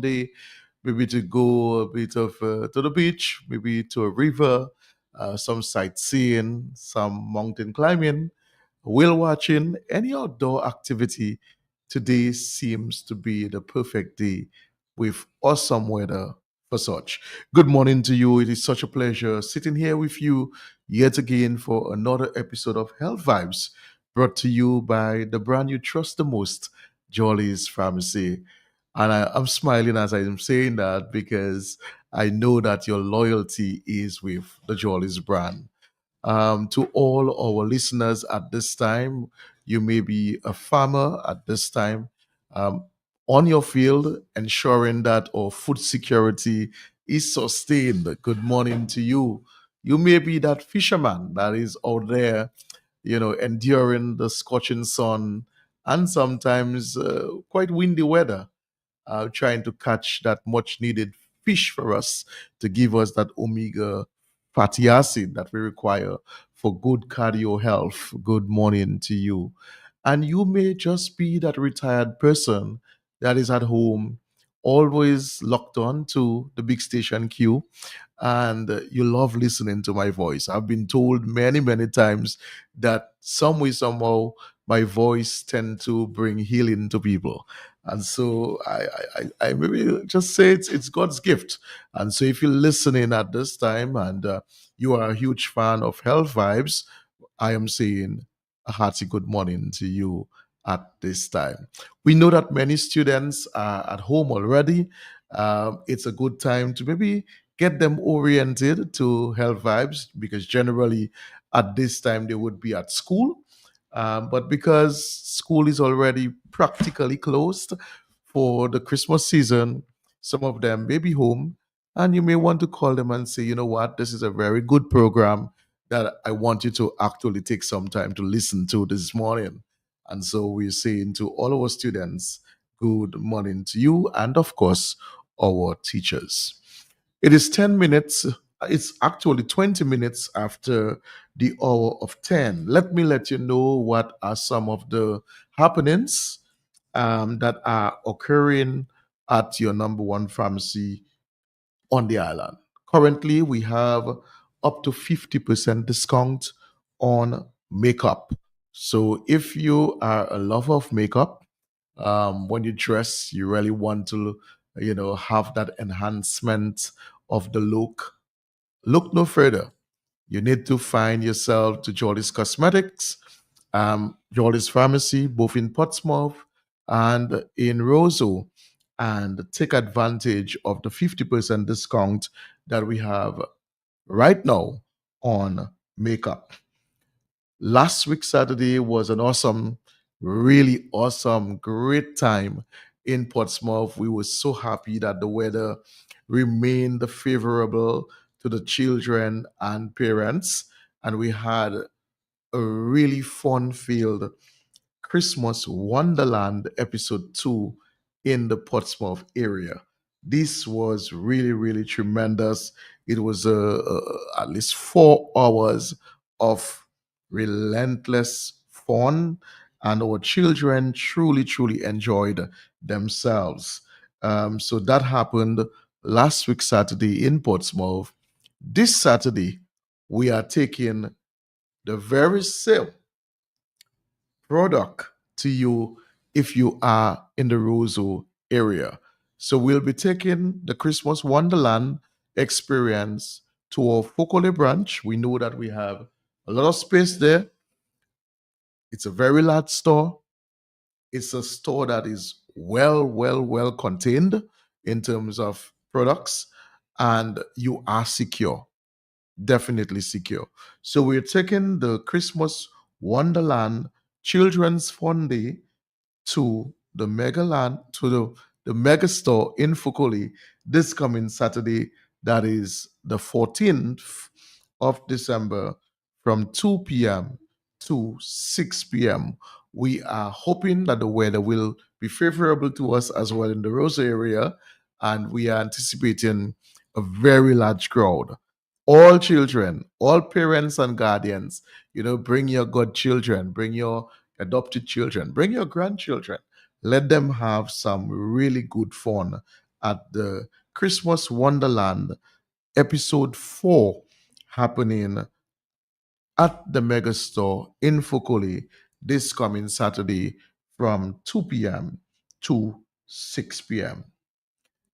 Sunday, maybe to go a bit of to the beach, maybe to a river, some sightseeing, some mountain climbing, whale watching, any outdoor activity. Today seems to be the perfect day with awesome weather for such. Good morning to you. It is such a pleasure sitting here with you yet again for another episode of Health Vibes, brought to you by the brand you trust the most, Jolly's Pharmacy. And I'm smiling as I'm saying that because I know that your loyalty is with the Jolly's brand. To all our listeners at this time, you may be a farmer at this time, um, on your field, ensuring that our food security is sustained. Good morning to you. You may be that fisherman that is out there, enduring the scorching sun and sometimes quite windy weather, trying to catch that much needed fish for us to give us that omega fatty acid that we require for good cardio health. Good morning to you. And you may just be that retired person that is at home, always locked on to the big station queue, and you love listening to my voice. I've been told many, many times that some way, somehow, my voice tend to bring healing to people. And so I maybe just say it's God's gift. And so if you're listening at this time and you are a huge fan of Health Vibes, I am saying a hearty good morning to you at this time. We know that many students are at home already. It's a good time to maybe get them oriented to Health Vibes because generally at this time they would be at school. But because school is already practically closed for the Christmas season, some of them may be home, and you may want to call them and say, you know what, this is a very good program that I want you to actually take some time to listen to this morning. And so we're saying to all our students, good morning to you, and of course, our teachers. It is 10 minutes, it's actually 20 minutes after the hour of 10. Let me let you know what are some of the happenings that are occurring at your number one pharmacy on the island. Currently, we have up to 50% discount on makeup. So if you are a lover of makeup, when you dress, you really want to, have that enhancement of the look. Look no further. You need to find yourself to Jolly's Cosmetics, Jolly's Pharmacy, both in Portsmouth and in Roseau, and take advantage of the 50% discount that we have right now on makeup. Last week, Saturday, was an awesome, really awesome, great time in Portsmouth. We were so happy that the weather remained favorable to the children and parents, and we had a really fun filled Christmas Wonderland episode 2 in the Portsmouth area. This was really, really tremendous. It was at least 4 hours of relentless fun, and our children truly, truly enjoyed themselves. So that happened last week, Saturday, in Portsmouth. This Saturday, we are taking the very same product to you if you are in the Roseau area. So we'll be taking the Christmas Wonderland experience to our Focole branch. We know that we have a lot of space there. It's a very large store. It's a store that is well contained in terms of products, and you are secure, definitely secure. So we're taking the Christmas Wonderland Children's Fun Day to the the mega store in Fukoli this coming Saturday. That is the 14th of December from 2 p.m. to 6 p.m. We are hoping that the weather will be favorable to us as well in the Rosa area, and we are anticipating a very large crowd. All children, all parents and guardians, bring your godchildren, bring your adopted children, bring your grandchildren. Let them have some really good fun at the Christmas Wonderland episode 4 happening at the Megastore in Fukuli this coming Saturday from 2 p.m. to 6 p.m.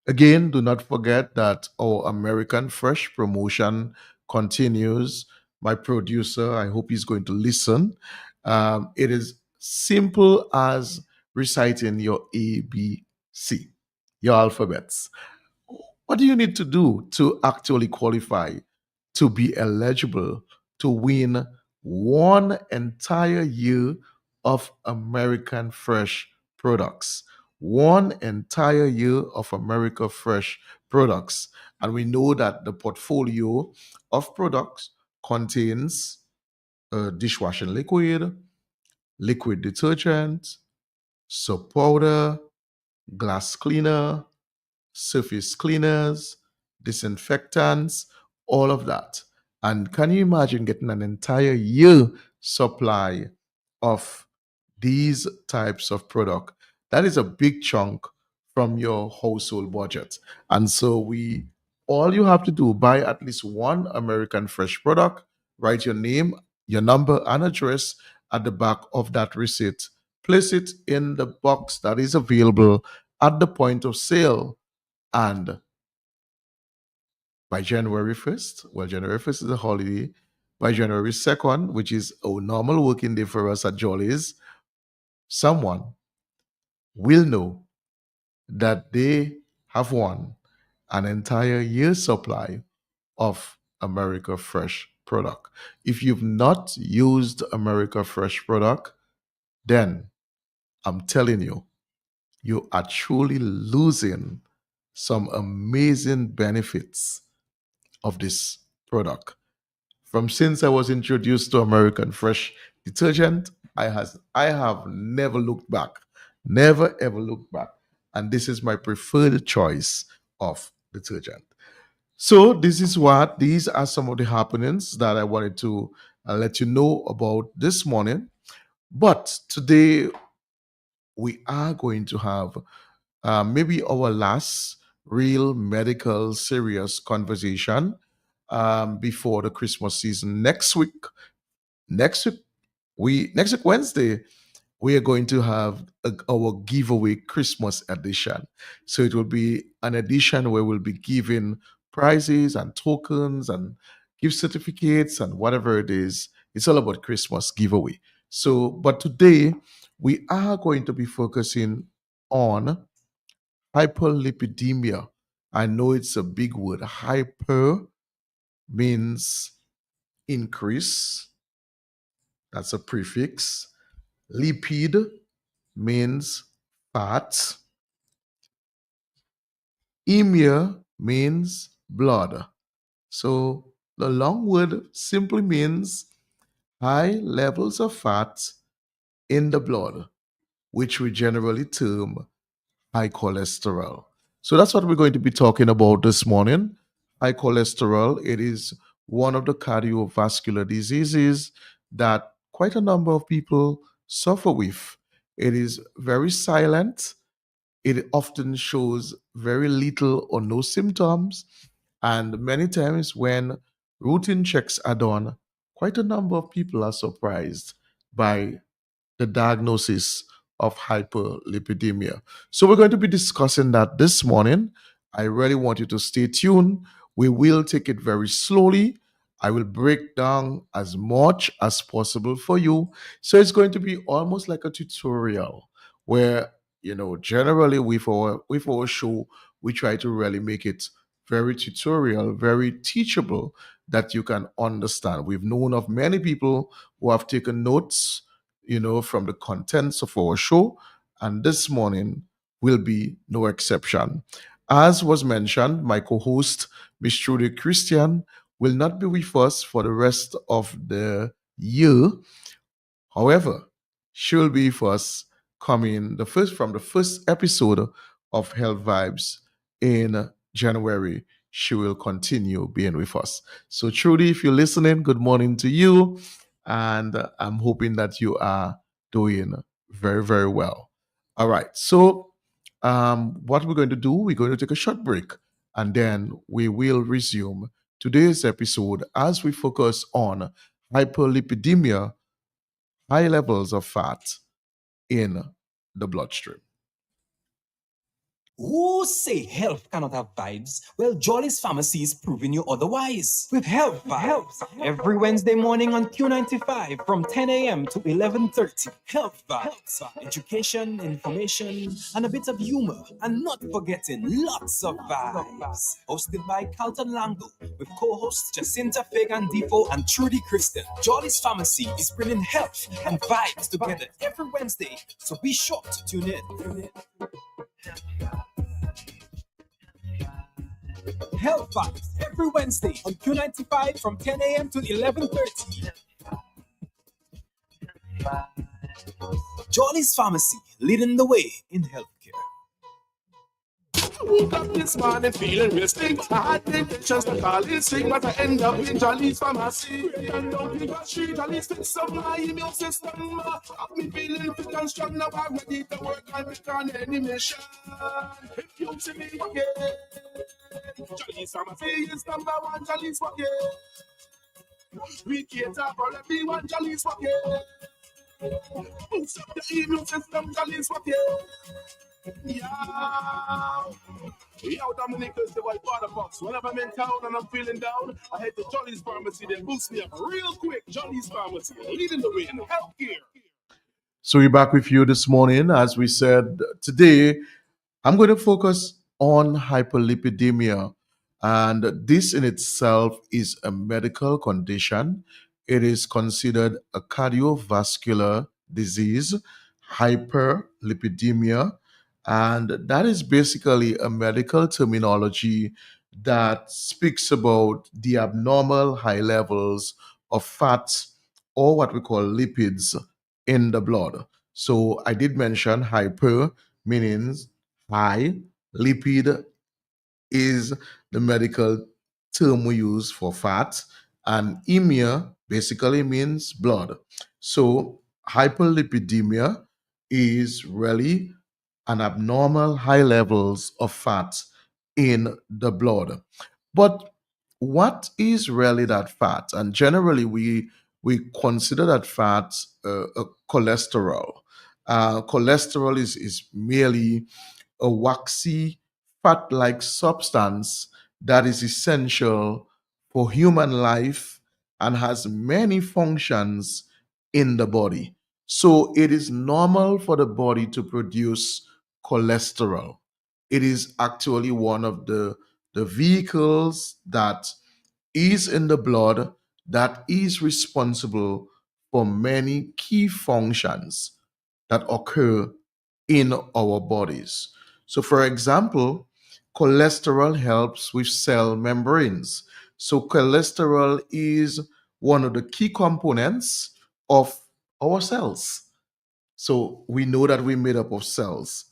Again, do not forget that our American Fresh promotion continues. My producer, I hope he's going to listen. It is simple as reciting your ABC, your alphabets. What do you need to do to actually qualify to be eligible to win one entire year of American Fresh products? One entire year of America Fresh products. And we know that the portfolio of products contains dishwashing liquid, liquid detergent, soap powder, glass cleaner, surface cleaners, disinfectants, all of that. And can you imagine getting an entire year supply of these types of product? That is a big chunk from your household budget. And so we all you have to do, buy at least one American Fresh product, write your name, your number and address at the back of that receipt. Place it in the box that is available at the point of sale, and by January 1st, well, January 1st is a holiday. By January 2nd, which is a normal working day for us at Jolly's, someone will know that they have won an entire year's supply of America Fresh product. If you've not used America Fresh product, then I'm telling you, you are truly losing some amazing benefits of this product. From since I was introduced to American Fresh detergent, I have never looked back. Never ever looked back. And this is my preferred choice of detergent. So these are some of the happenings that I wanted to let you know about this morning. But today we are going to have maybe our last real medical serious conversation before the Christmas season. Next week, next week Wednesday, we are going to have our giveaway Christmas edition. So it will be an edition where we'll be giving prizes and tokens and gift certificates and whatever it is. It's all about Christmas giveaway. So, but today we are going to be focusing on hyperlipidemia. I know it's a big word. Hyper means increase, that's a prefix. Lipid means fat. Emia means blood. So the long word simply means high levels of fat in the blood, which we generally term high cholesterol. So that's what we're going to be talking about this morning. High cholesterol, it is one of the cardiovascular diseases that quite a number of people suffer with. It is very silent. It often shows very little or no symptoms. And many times when routine checks are done, quite a number of people are surprised by the diagnosis of hyperlipidemia. So we're going to be discussing that this morning. I really want you to stay tuned. We will take it very slowly. I will break down as much as possible for you. So it's going to be almost like a tutorial where, generally with our show, we try to really make it very tutorial, very teachable that you can understand. We've known of many people who have taken notes from the contents of our show. And this morning will be no exception. As was mentioned, my co host, Miss Trudy Christian, will not be with us for the rest of the year. However, she'll be with us coming from the first episode of Health Vibes in January. She will continue being with us. So, Trudy, if you're listening, good morning to you. And I'm hoping that you are doing very, very well. All right. So, What we're going to do, we're going to take a short break and then we will resume today's episode as we focus on hyperlipidemia, high levels of fat in the bloodstream. Who say health cannot have vibes? Well, Jolly's Pharmacy is proving you otherwise. With Health Vibes, every Wednesday morning on Q95 from 10 a.m. to 11:30. Health Vibes, education, information, and a bit of humor, and not forgetting lots of vibes. Hosted by Carlton Lango with co-hosts Jacinta Fagan Defoe and Trudy Kristen. Jolly's Pharmacy is bringing health and vibes together every Wednesday, so be sure to tune in. Health Vibes every Wednesday on Q95 from 10 a.m. to 11:30. Jolly's Pharmacy, leading the way in healthcare. Woke up this morning feeling restless. I had intentions to call it sick, but I end up in Jolly's Pharmacy. And down the street, Jolly's fix up my immune system. Have me feeling fit and strong. Now I'm ready to work and make on any mission. If you see me again, Jolly's Pharmacy is number one. Jolly's working. We cater for everyone. Jolly's working. Boost up the immune system. Jolly's working. Yeah. Yo, Dominic is the white water box. Whenever I'm in town and I'm feeling down, I head to Jolly's Pharmacy, then boost me up real quick. Jolly's Pharmacy, leading the way in healthcare. So we're back with you this morning. As we said, today I'm going to focus on hyperlipidemia. And this in itself is a medical condition. It is considered a cardiovascular disease, hyperlipidemia. And that is basically a medical terminology that speaks about the abnormal high levels of fat or what we call lipids in the blood. So I did mention hyper meaning high, lipid is the medical term we use for fat, and emia basically means blood. So hyperlipidemia is really an abnormal high levels of fat in the blood. But what is really that fat? And generally, we consider that fat a cholesterol. Cholesterol is merely a waxy, fat like substance that is essential for human life and has many functions in the body. So it is normal for the body to produce cholesterol. It is actually one of the vehicles that is in the blood that is responsible for many key functions that occur in our bodies. So, for example, cholesterol helps with cell membranes. So, cholesterol is one of the key components of our cells. So, we know that we're made up of cells.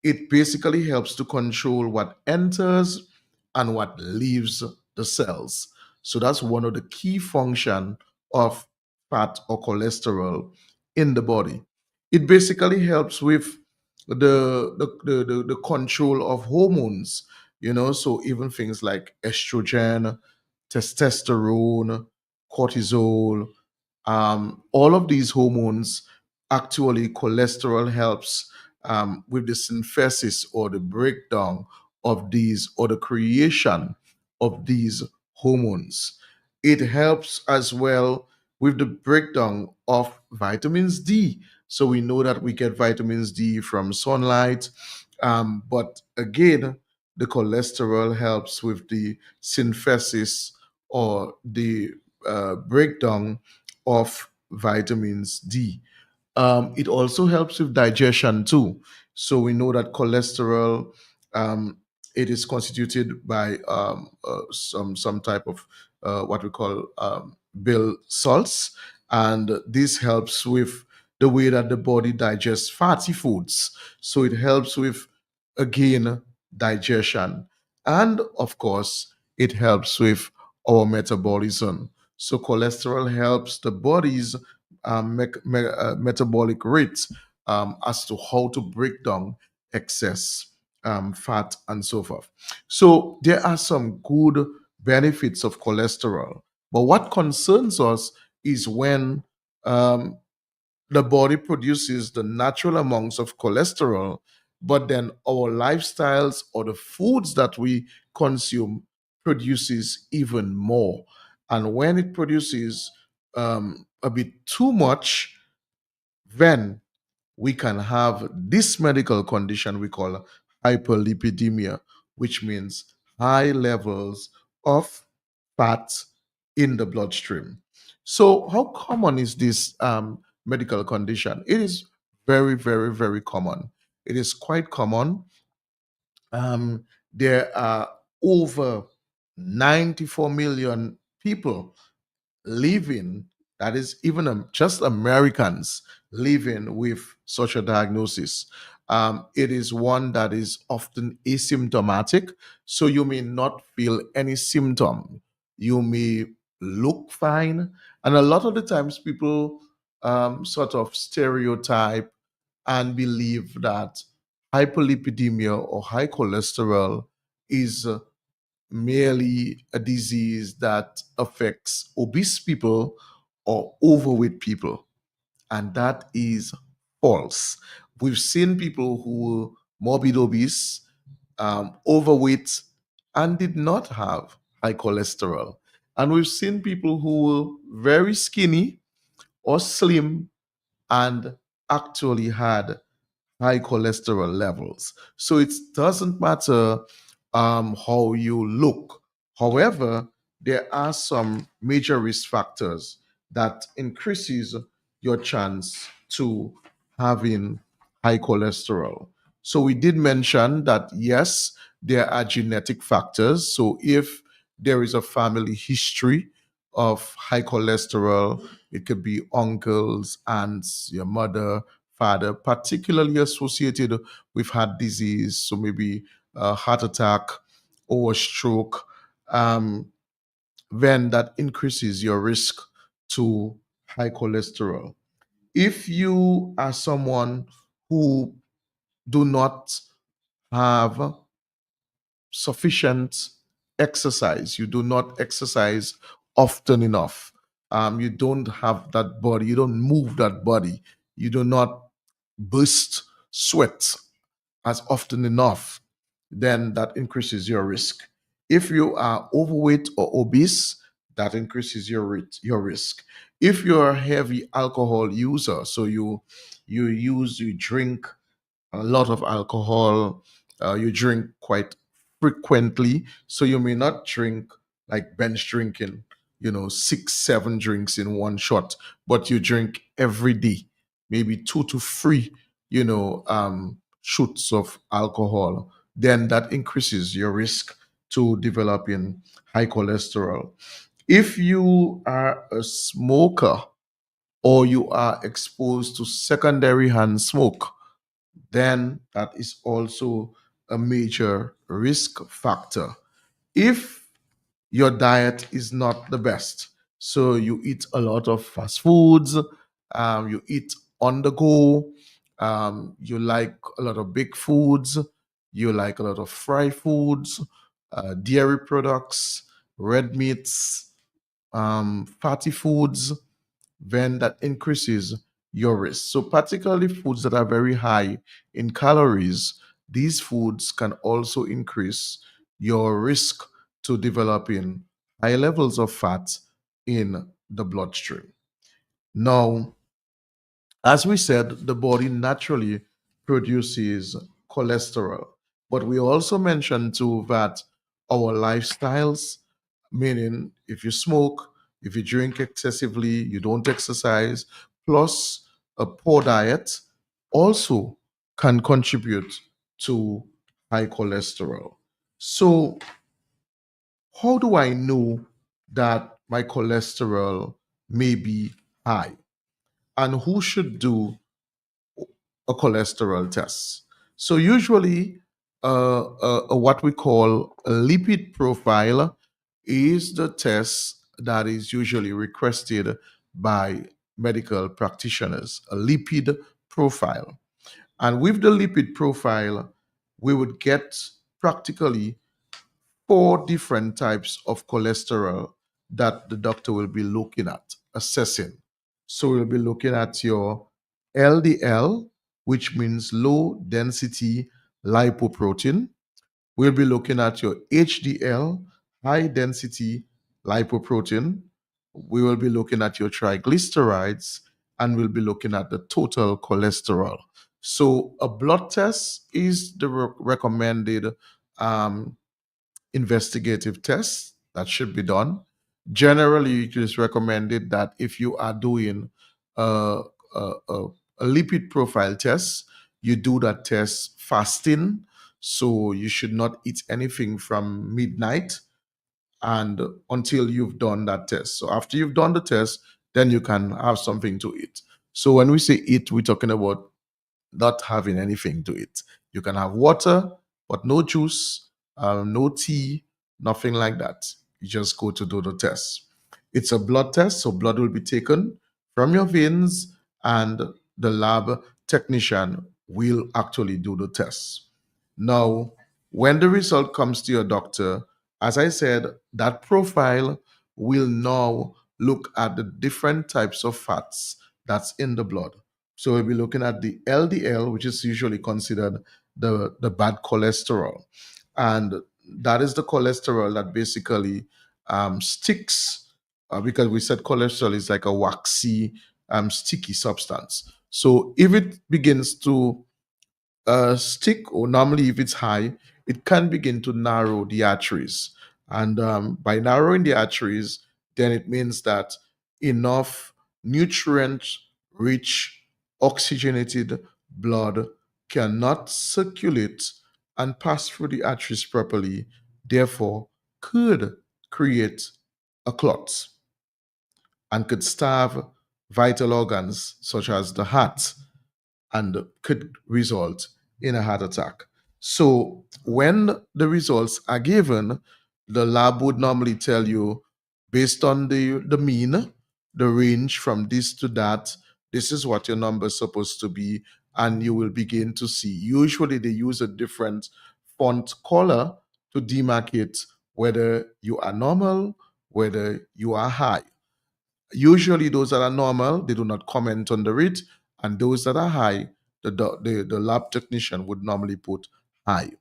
It basically helps to control what enters and what leaves the cells. So, that's one of the key function of fat or cholesterol in the body. It basically helps with the control of hormones, so even things like estrogen, testosterone, cortisol, all of these hormones, actually cholesterol helps with the synthesis or the breakdown of these or the creation of these hormones. It helps as well with the breakdown of vitamins D. So we know that we get vitamins D from sunlight, but again, the cholesterol helps with the synthesis or the breakdown of vitamins D. It also helps with digestion too. So we know that cholesterol, um, it is constituted by some type of what we call bile salts, and this helps with the way that the body digests fatty foods. So it helps with again digestion, and of course it helps with our metabolism. So cholesterol helps the body's metabolic rate as to how to break down excess fat, and so forth. So there are some good benefits of cholesterol. But what concerns us is when um, the body produces the natural amounts of cholesterol, but then our lifestyles or the foods that we consume produces even more. And when it produces a bit too much, then we can have this medical condition we call hyperlipidemia, which means high levels of fat in the bloodstream. So, how common is this medical condition? It is very, very, very common. It is quite common. There are over 94 million people living, that is even just Americans living with such a diagnosis. It is one that is often asymptomatic, so you may not feel any symptom. You may look fine, and a lot of the times people sort of stereotype and believe that hyperlipidemia or high cholesterol is merely a disease that affects obese people or overweight people. And that is false. We've seen people who were morbid obese, overweight, and did not have high cholesterol. And we've seen people who were very skinny or slim and actually had high cholesterol levels. So it doesn't matter how you look. However, there are some major risk factors that increases your chance to having high cholesterol. So we did mention that yes, there are genetic factors. So if there is a family history of high cholesterol, it could be uncles, aunts, your mother, father, particularly associated with heart disease, so maybe a heart attack or a stroke, um, then that increases your risk to high cholesterol. If you are someone who do not have sufficient exercise, you do not exercise often enough, you don't have that body, you don't move that body, you do not burst sweat as often enough, then that increases your risk. If you are overweight or obese, that increases your risk. If you're a heavy alcohol user, so you drink a lot of alcohol, you drink quite frequently, so you may not drink like bench drinking, 6, 7 drinks in one shot, but you drink every day, maybe 2 to 3, shoots of alcohol, then that increases your risk to developing high cholesterol. If you are a smoker or you are exposed to secondary hand smoke, then that is also a major risk factor. If your diet is not the best, so you eat a lot of fast foods, you eat on the go, you like a lot of big foods, you like a lot of fried foods, dairy products, red meats, fatty foods, then that increases your risk. So, particularly foods that are very high in calories, these foods can also increase your risk to developing high levels of fat in the bloodstream. Now, as we said, the body naturally produces cholesterol, but we also mentioned too that our lifestyles, meaning if you smoke, if you drink excessively, you don't exercise, plus a poor diet, also can contribute to high cholesterol. So, how do I know that my cholesterol may be high? And who should do a cholesterol test? So usually, what we call a lipid profile is the test that is usually requested by medical practitioners. A lipid profile, and with the lipid profile, we would get practically four different types of cholesterol that the doctor will be looking at, assessing. So we'll be looking at your LDL, which means low density lipoprotein. We'll be looking at your HDL, high density lipoprotein. We will be looking at your triglycerides, and we'll be looking at the total cholesterol. So a blood test is the recommended um, investigative tests that should be done. Generally, it is recommended that if you are doing a, a, a lipid profile test, you do that test fasting. So you should not eat anything from midnight and until you've done that test. So after you've done the test, then you can have something to eat. So when we say eat, we're talking about not having anything to eat. You can have water, but no juice, no tea, nothing like that. You just go to do the test. It's a blood test, so blood will be taken from your veins, and the lab technician will actually do the test. Now, when the result comes to your doctor, as I said, that profile will now look at the different types of fats that's in the blood. So we'll be looking at the LDL, which is usually considered the bad cholesterol. And that is the cholesterol that basically sticks, because we said cholesterol is like a waxy, sticky substance. So if it begins to stick, or normally if it's high, it can begin to narrow the arteries. And by narrowing the arteries, then it means that enough nutrient rich oxygenated blood cannot circulate and pass through the arteries properly, therefore, could create a clot and could starve vital organs such as the heart, and could result in a heart attack. So, when the results are given, the lab would normally tell you, based on the mean, the range from this to that, this is what your number is supposed to be, and you will begin to see. Usually, they use a different font color to demarcate whether you are normal, whether you are high. Usually, those that are normal, they do not comment on the rate, and those that are high, the lab technician would normally put high.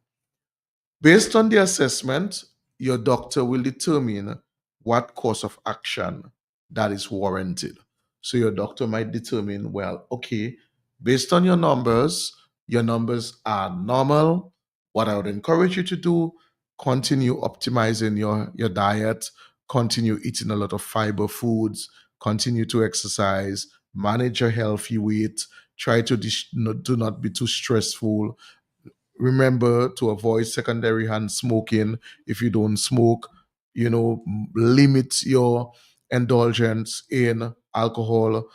Based on the assessment, your doctor will determine what course of action that is warranted. So your doctor might determine, well, okay, based on your numbers are normal. What I would encourage you to do, continue optimizing your diet, continue eating a lot of fiber foods, continue to exercise, manage your healthy weight, try to do not be too stressful. Remember to avoid secondary hand smoking. If you don't smoke, limit your indulgence in alcohol,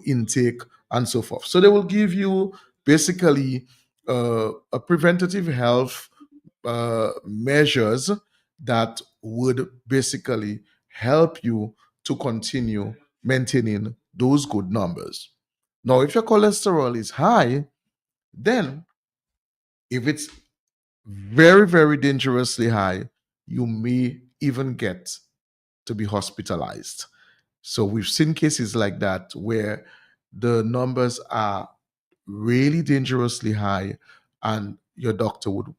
intake, and so forth. So they will give you basically a preventative health measures that would basically help you to continue maintaining those good numbers. Now, if your cholesterol is high, then if it's very, very dangerously high, you may even get to be hospitalized. So we've seen cases like that where the numbers are really dangerously high, and your doctor would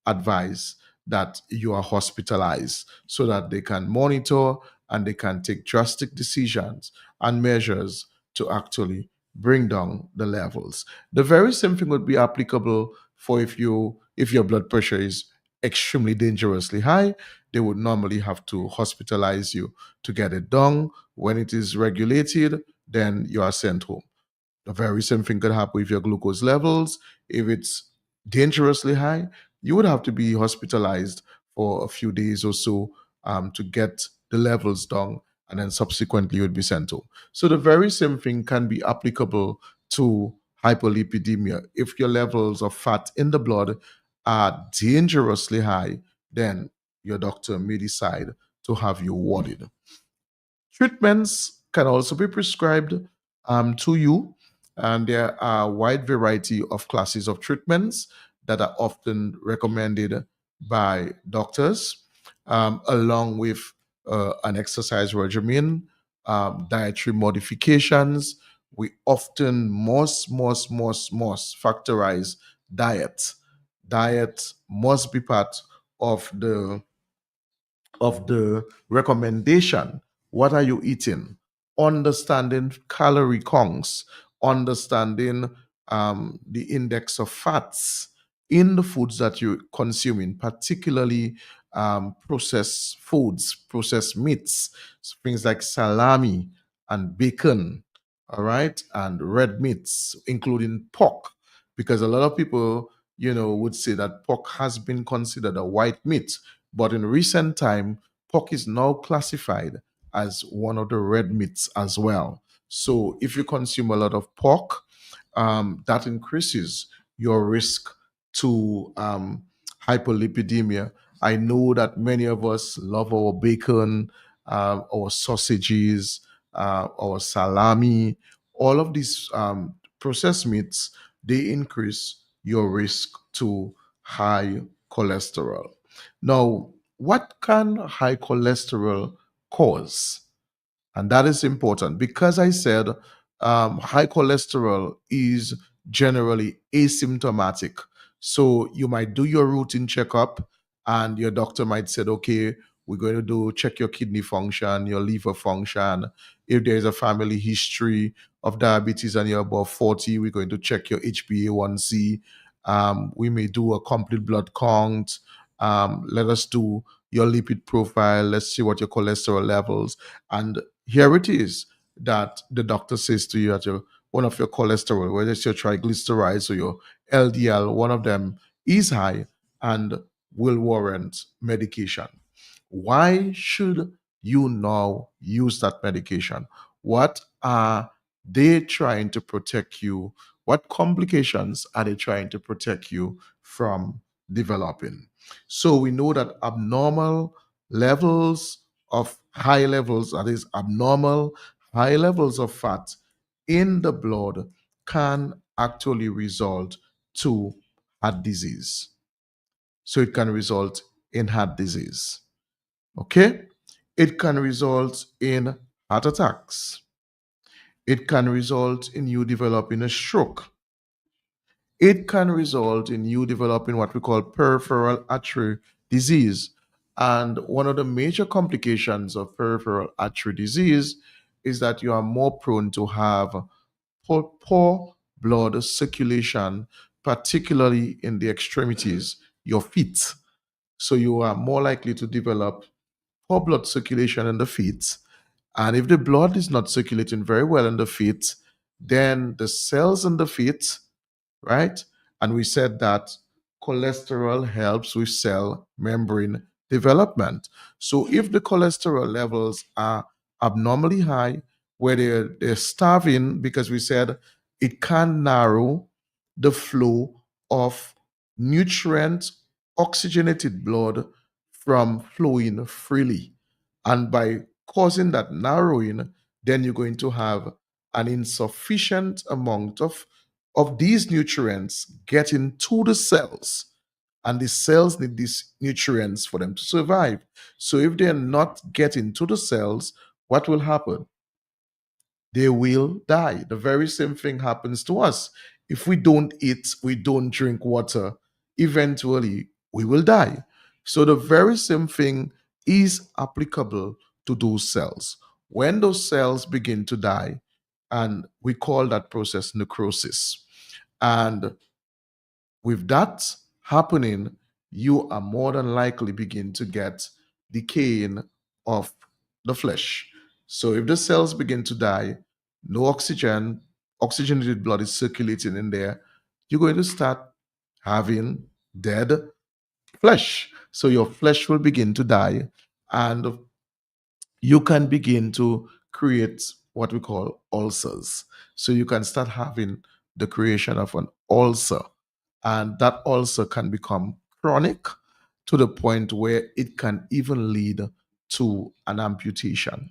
advise that you are hospitalized so that they can monitor and they can take drastic decisions and measures to actually bring down the levels. The very same thing would be applicable for if your blood pressure is extremely dangerously high. They would normally have to hospitalize you to get it done. When it is regulated, then you are sent home. The very same thing could happen with your glucose levels. If it's dangerously high, you would have to be hospitalized for a few days or so to get the levels down, and then subsequently you would be sent home. So the very same thing can be applicable to hyperlipidemia. If your levels of fat in the blood are dangerously high, then your doctor may decide to have you warded. Treatments can also be prescribed to you, and there are a wide variety of classes of treatments that are often recommended by doctors, along with an exercise regimen, dietary modifications. We often must factorize diet. Diet must be part of the recommendation. What are you eating? Understanding calorie counts, understanding the index of fats in the foods that you're consuming, particularly processed foods, processed meats, things like salami and bacon, all right, and red meats, including pork, because a lot of people, would say that pork has been considered a white meat, but in recent time, pork is now classified as one of the red meats as well. So if you consume a lot of pork, that increases your risk to hyperlipidemia. I know that many of us love our bacon, our sausages, our salami. All of these processed meats, they increase your risk to high cholesterol. Now, what can high cholesterol cause? And that is important because I said high cholesterol is generally asymptomatic. So you might do your routine checkup, and your doctor might say, okay, we're going to do check your kidney function, your liver function. If there's a family history of diabetes and you're above 40, we're going to check your HbA1c. We may do a complete blood count. Let us do your lipid profile. Let's see what your cholesterol levels. And here it is that the doctor says to you that one of your cholesterol, whether it's your triglycerides or your LDL, one of them is high and will warrant medication. Why should you now use that medication? What are they trying to protect you? What complications are they trying to protect you from developing? So we know that abnormal levels of high levels, that is, abnormal high levels of fat in the blood can actually result to heart disease. So it can result in heart disease. Okay? It can result in heart attacks. It can result in you developing a stroke. It can result in you developing what we call peripheral artery disease. And one of the major complications of peripheral artery disease is that you are more prone to have poor blood circulation, particularly in the extremities, your feet. So you are more likely to develop poor blood circulation in the feet. And if the blood is not circulating very well in the feet, then the cells in the feet, right? And we said that cholesterol helps with cell membrane development. So if the cholesterol levels are abnormally high, where they're starving, because we said it can narrow the flow of nutrient oxygenated blood from flowing freely. And by causing that narrowing, then you're going to have an insufficient amount of these nutrients getting to the cells. And the cells need these nutrients for them to survive. So if they're not getting to the cells, what will happen? They will die. The very same thing happens to us. If we don't eat, we don't drink water, eventually we will die. So the very same thing is applicable to those cells. When those cells begin to die, and we call that process necrosis. And with that happening, you are more than likely begin to get decaying of the flesh. So if the cells begin to die, no oxygen, oxygenated blood is circulating in there, you're going to start having dead flesh. So your flesh will begin to die, and you can begin to create what we call ulcers. So you can start having the creation of an ulcer, and that ulcer can become chronic to the point where it can even lead to an amputation.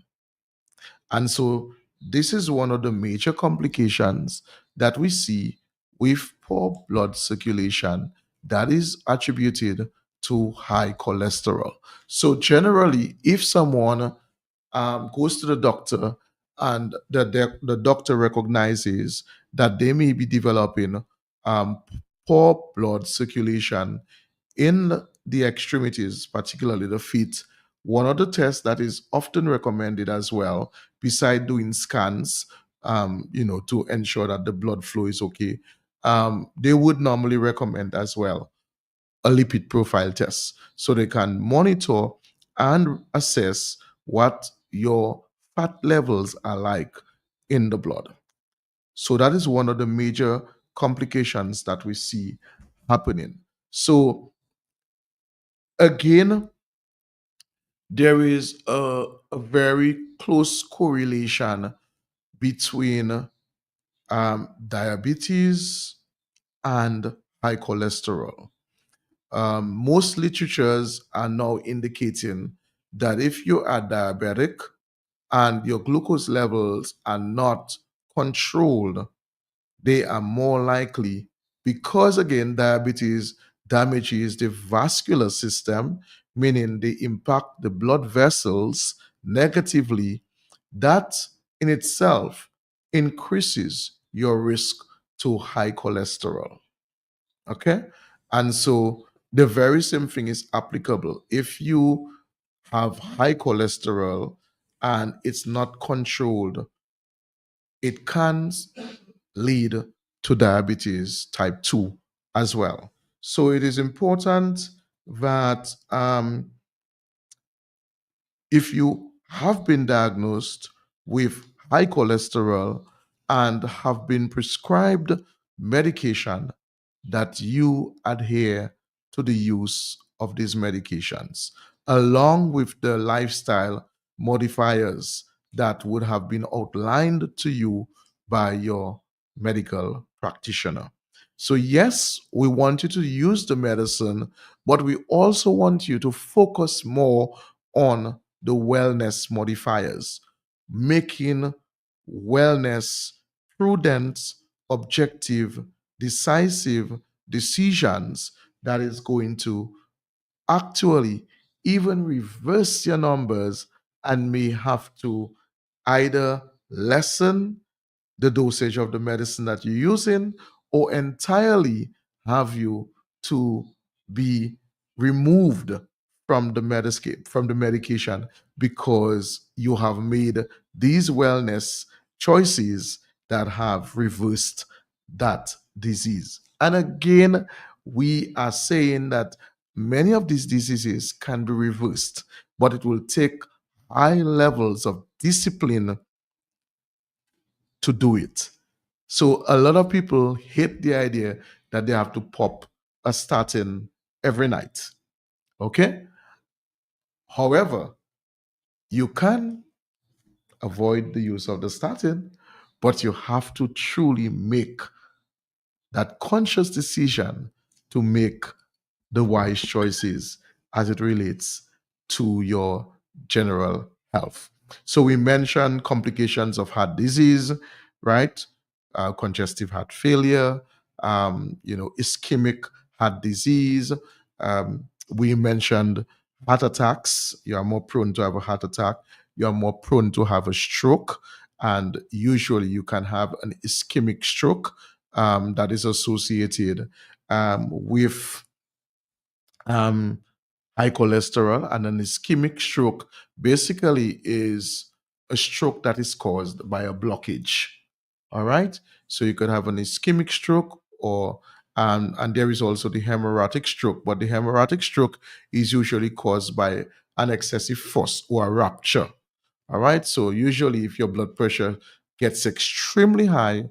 And so this is one of the major complications that we see with poor blood circulation that is attributed to high cholesterol. So generally, if someone goes to the doctor and the doctor recognizes that they may be developing um, poor blood circulation in the extremities, particularly the feet, one of the tests that is often recommended as well, beside doing scans, to ensure that the blood flow is okay, they would normally recommend as well a lipid profile test so they can monitor and assess what your fat levels are like in the blood. So that is one of the major complications that we see happening. So again, there is a very close correlation between diabetes and high cholesterol. Most literatures are now indicating that if you are diabetic and your glucose levels are not controlled, they are more likely, because again, diabetes damages the vascular system, meaning they impact the blood vessels negatively. That in itself increases your risk to high cholesterol. Okay. And so the very same thing is applicable. If you have high cholesterol and it's not controlled, it can lead to diabetes type 2 as well. So it is important that if you have been diagnosed with high cholesterol and have been prescribed medication, that you adhere to the use of these medications, along with the lifestyle modifiers that would have been outlined to you by your medical practitioner. So, yes, we want you to use the medicine, but we also want you to focus more on the wellness modifiers, making wellness prudent, objective, decisive decisions that is going to actually even reverse your numbers and may have to either lessen the dosage of the medicine that you're using or entirely have you to be removed from the medication because you have made these wellness choices that have reversed that disease. And again, we are saying that many of these diseases can be reversed, but it will take high levels of discipline to do it. So a lot of people hate the idea that they have to pop a statin every night. Okay? However, you can avoid the use of the statin, but you have to truly make that conscious decision to make the wise choices as it relates to your general health. So we mentioned complications of heart disease, right? Congestive heart failure, ischemic heart disease. We mentioned heart attacks. You are more prone to have a heart attack. You are more prone to have a stroke. And usually you can have an ischemic stroke that is associated with um, high cholesterol, and an ischemic stroke basically is a stroke that is caused by a blockage. All right. So you could have an ischemic stroke, or and there is also the hemorrhagic stroke, but the hemorrhagic stroke is usually caused by an excessive force or a rupture. All right. So usually, if your blood pressure gets extremely high,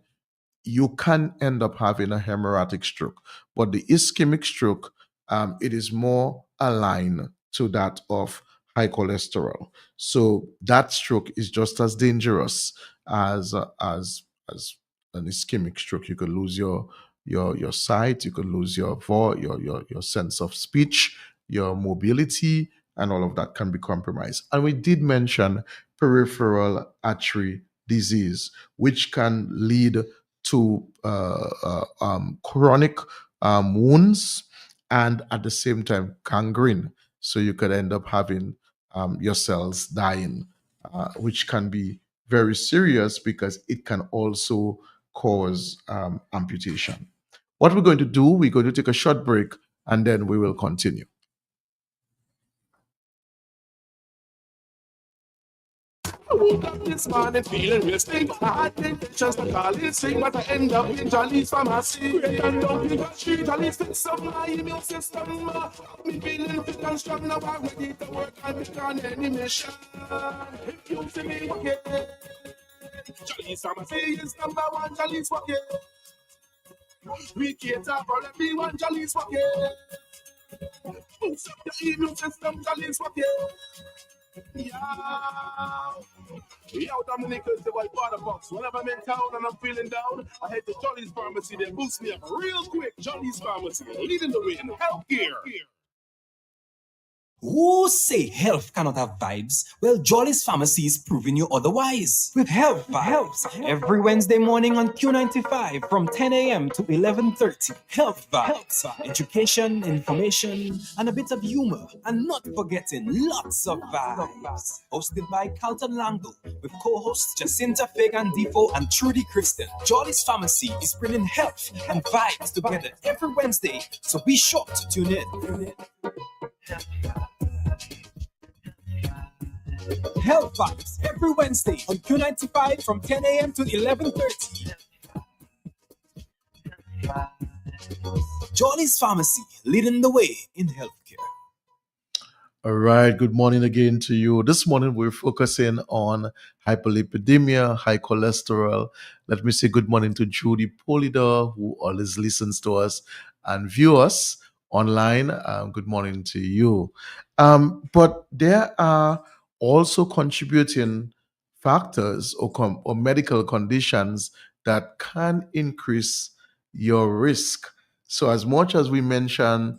you can end up having a hemorrhagic stroke. But the ischemic stroke, it is more aligned to that of high cholesterol. So that stroke is just as dangerous as an ischemic stroke. You could lose your sight, you could lose your your sense of speech, your mobility, and all of that can be compromised. And we did mention peripheral artery disease, which can lead to chronic wounds and at the same time gangrene. So you could end up having your cells dying, which can be very serious because it can also cause amputation. What we're going to do, we're going to take a short break and then we will continue. I woke up this morning feeling real stink. I had intentions to call it sick, but I end up in Jolly's pharmacy. Great and down in the street, Jolly's fix up my immune system. Me feeling fit and strong, now I'm ready to work and be on any mission. If you see me walking, Jolly's pharmacy is number one, Jolly's walking. We cater for everyone, Jolly's walking. Boost up your immune system, Jolly's walking. Yeah. Yo, Dominic is the white water box. Whenever I'm in town and I'm feeling down, I head to Jolly's Pharmacy. They boost me up real quick. Jolly's Pharmacy, leading the way in healthcare. Who say health cannot have vibes? Well, Jolly's Pharmacy is proving you otherwise. With Health Vibes, every Wednesday morning on Q95 from 10 a.m. to 11:30. Health Vibes, education, information, and a bit of humor. And not forgetting lots of vibes. Hosted by Carlton Lango with co-hosts Jacinta Fagan Defoe and Trudy Kristen. Jolly's Pharmacy is bringing health and vibes together every Wednesday, so be sure to tune in. Health Vibes every Wednesday on Q95 from 10 a.m. to 11:30. Jolly's Pharmacy, leading the way in healthcare. All right, good morning again to you. This morning we're focusing on hyperlipidemia, high cholesterol. Let me say good morning to Judy Polidor, who always listens to us and view us online. Good morning to you. But there are also contributing factors or medical conditions that can increase your risk. So, as much as we mention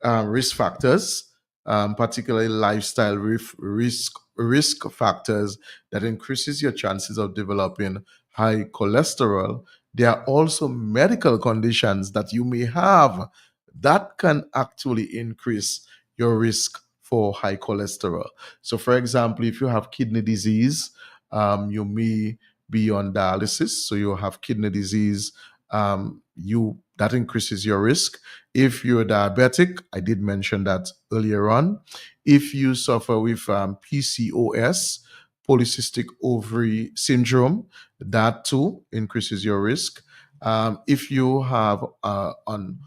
risk factors, particularly lifestyle risk factors that increases your chances of developing high cholesterol, there are also medical conditions that you may have that can actually increase your risk for high cholesterol. So, for example, if you have kidney disease, you may be on dialysis, so you have kidney disease. You that increases your risk. If you're diabetic, I did mention that earlier on. If you suffer with PCOS, polycystic ovary syndrome, that too increases your risk. If you have an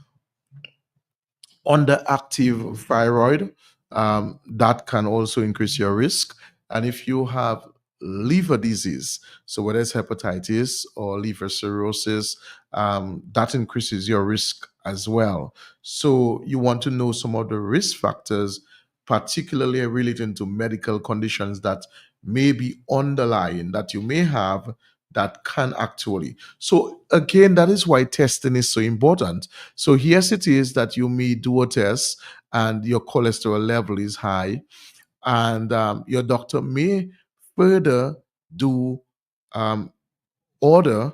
underactive thyroid, that can also increase your risk. And if you have liver disease, so whether it's hepatitis or liver cirrhosis, that increases your risk as well. So you want to know some of the risk factors, particularly relating to medical conditions that may be underlying, that you may have, that can actually. So again, that is why testing is so important. So here's it is that you may do a test and your cholesterol level is high, and your doctor may further do um, order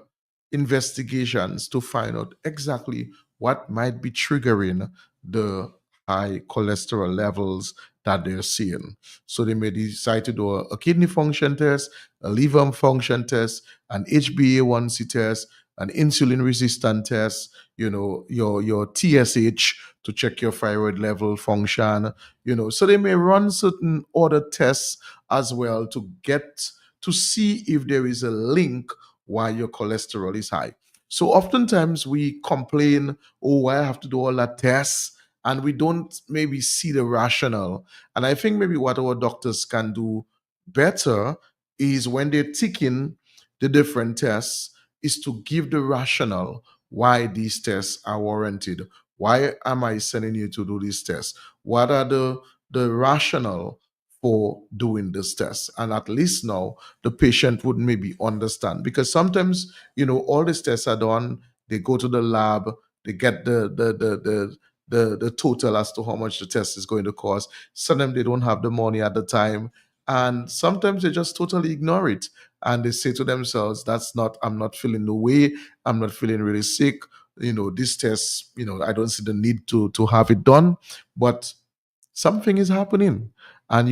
investigations to find out exactly what might be triggering the high cholesterol levels that they're seeing. So they may decide to do a kidney function test, a liver function test, an HbA1c test, an insulin resistant test, your TSH to check your thyroid level function, So they may run certain other tests as well to get to see if there is a link why your cholesterol is high. So oftentimes we complain, oh, I have to do all that tests, and we don't maybe see the rationale. And I think maybe what our doctors can do better is when they're ticking the different tests, is to give the rationale why these tests are warranted. Why am I sending you to do these tests? What are the rationale for doing this test? And at least now the patient would maybe understand, because sometimes all these tests are done, they go to the lab, they get the total as to how much the test is going to cost. Sometimes they don't have the money at the time, and sometimes they just totally ignore it, and they say to themselves, I'm not feeling the way, I'm not feeling really sick, this test, I don't see the need to have it done, but something is happening. And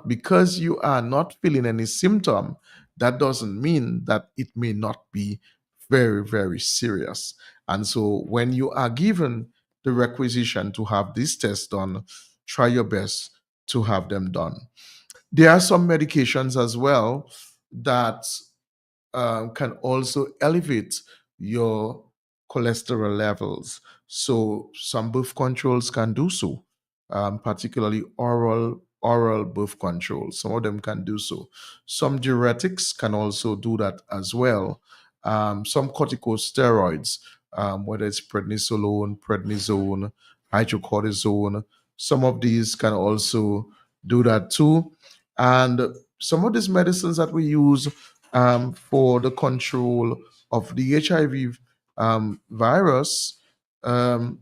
because you are not feeling any symptom, that doesn't mean that it may not be very, very serious. And so when you are given the requisition to have this test done, try your best to have them done. There are some medications as well that can also elevate your cholesterol levels. So some birth controls can do so, particularly oral birth control. Some of them can do so. Some diuretics can also do that as well. Some corticosteroids, whether it's prednisolone, prednisone, hydrocortisone, some of these can also do that too. And some of these medicines that we use for the control of the HIV virus, um,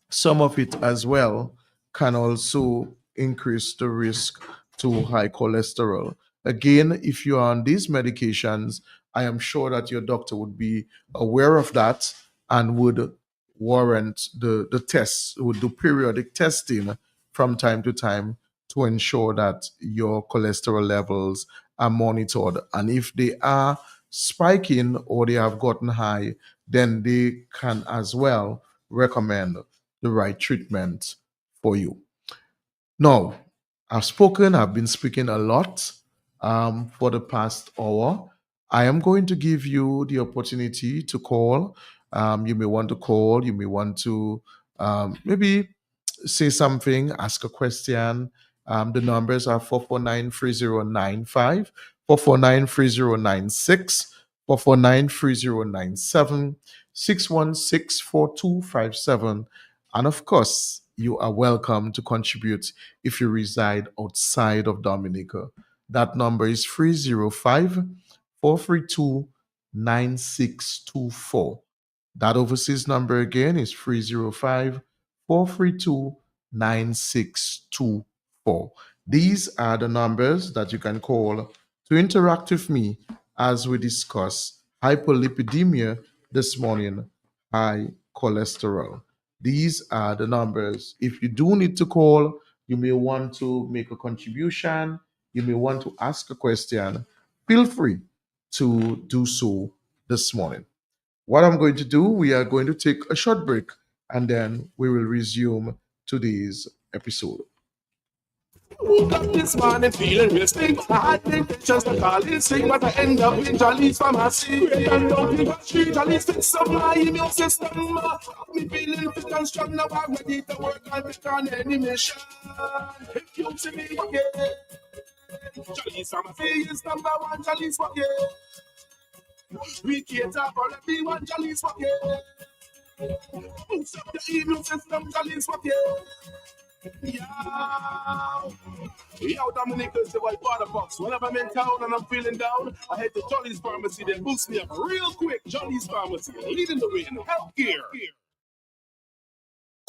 some of it as well can also increase the risk to high cholesterol. Again, if you are on these medications, I am sure that your doctor would be aware of that and would warrant the tests, would do periodic testing from time to time to ensure that your cholesterol levels are monitored. And if they are spiking or they have gotten high, then they can as well recommend the right treatment for you. Now, I've been speaking a lot for the past hour. I am going to give you the opportunity to call. You may want to call, you may want to maybe say something, ask a question. The numbers are 449-3095, 449-3096, 449-3097, 616-4257. And of course, you are welcome to contribute if you reside outside of Dominica. That number is 305-432-9624. That overseas number again is 305-432-9624. These are the numbers that you can call to interact with me as we discuss hyperlipidemia this morning, high cholesterol. These are the numbers. If you do need to call, you may want to make a contribution, you may want to ask a question, feel free to do so this morning. What I'm going to do, we are going to take a short break and then we will resume today's episode. Woke up this morning feeling resting. I had intentions to call in sick, but I end up in Jolly's pharmacy. Straight and down the street, Jolly's fix up my immune system. Have me feeling fit and strong, now I'm ready to work and make on any mission. If you see me again, Jolly's pharmacy is number one, Jolly's working. We cater for everyone, Jolly's working. Boost up the immune system, Jolly's working. Yo, Dominic is the white water box. Whenever I'm in town and I'm feeling down, I head to Jolly's Pharmacy, then boost me up real quick. Jolly's Pharmacy, leading the way in healthcare.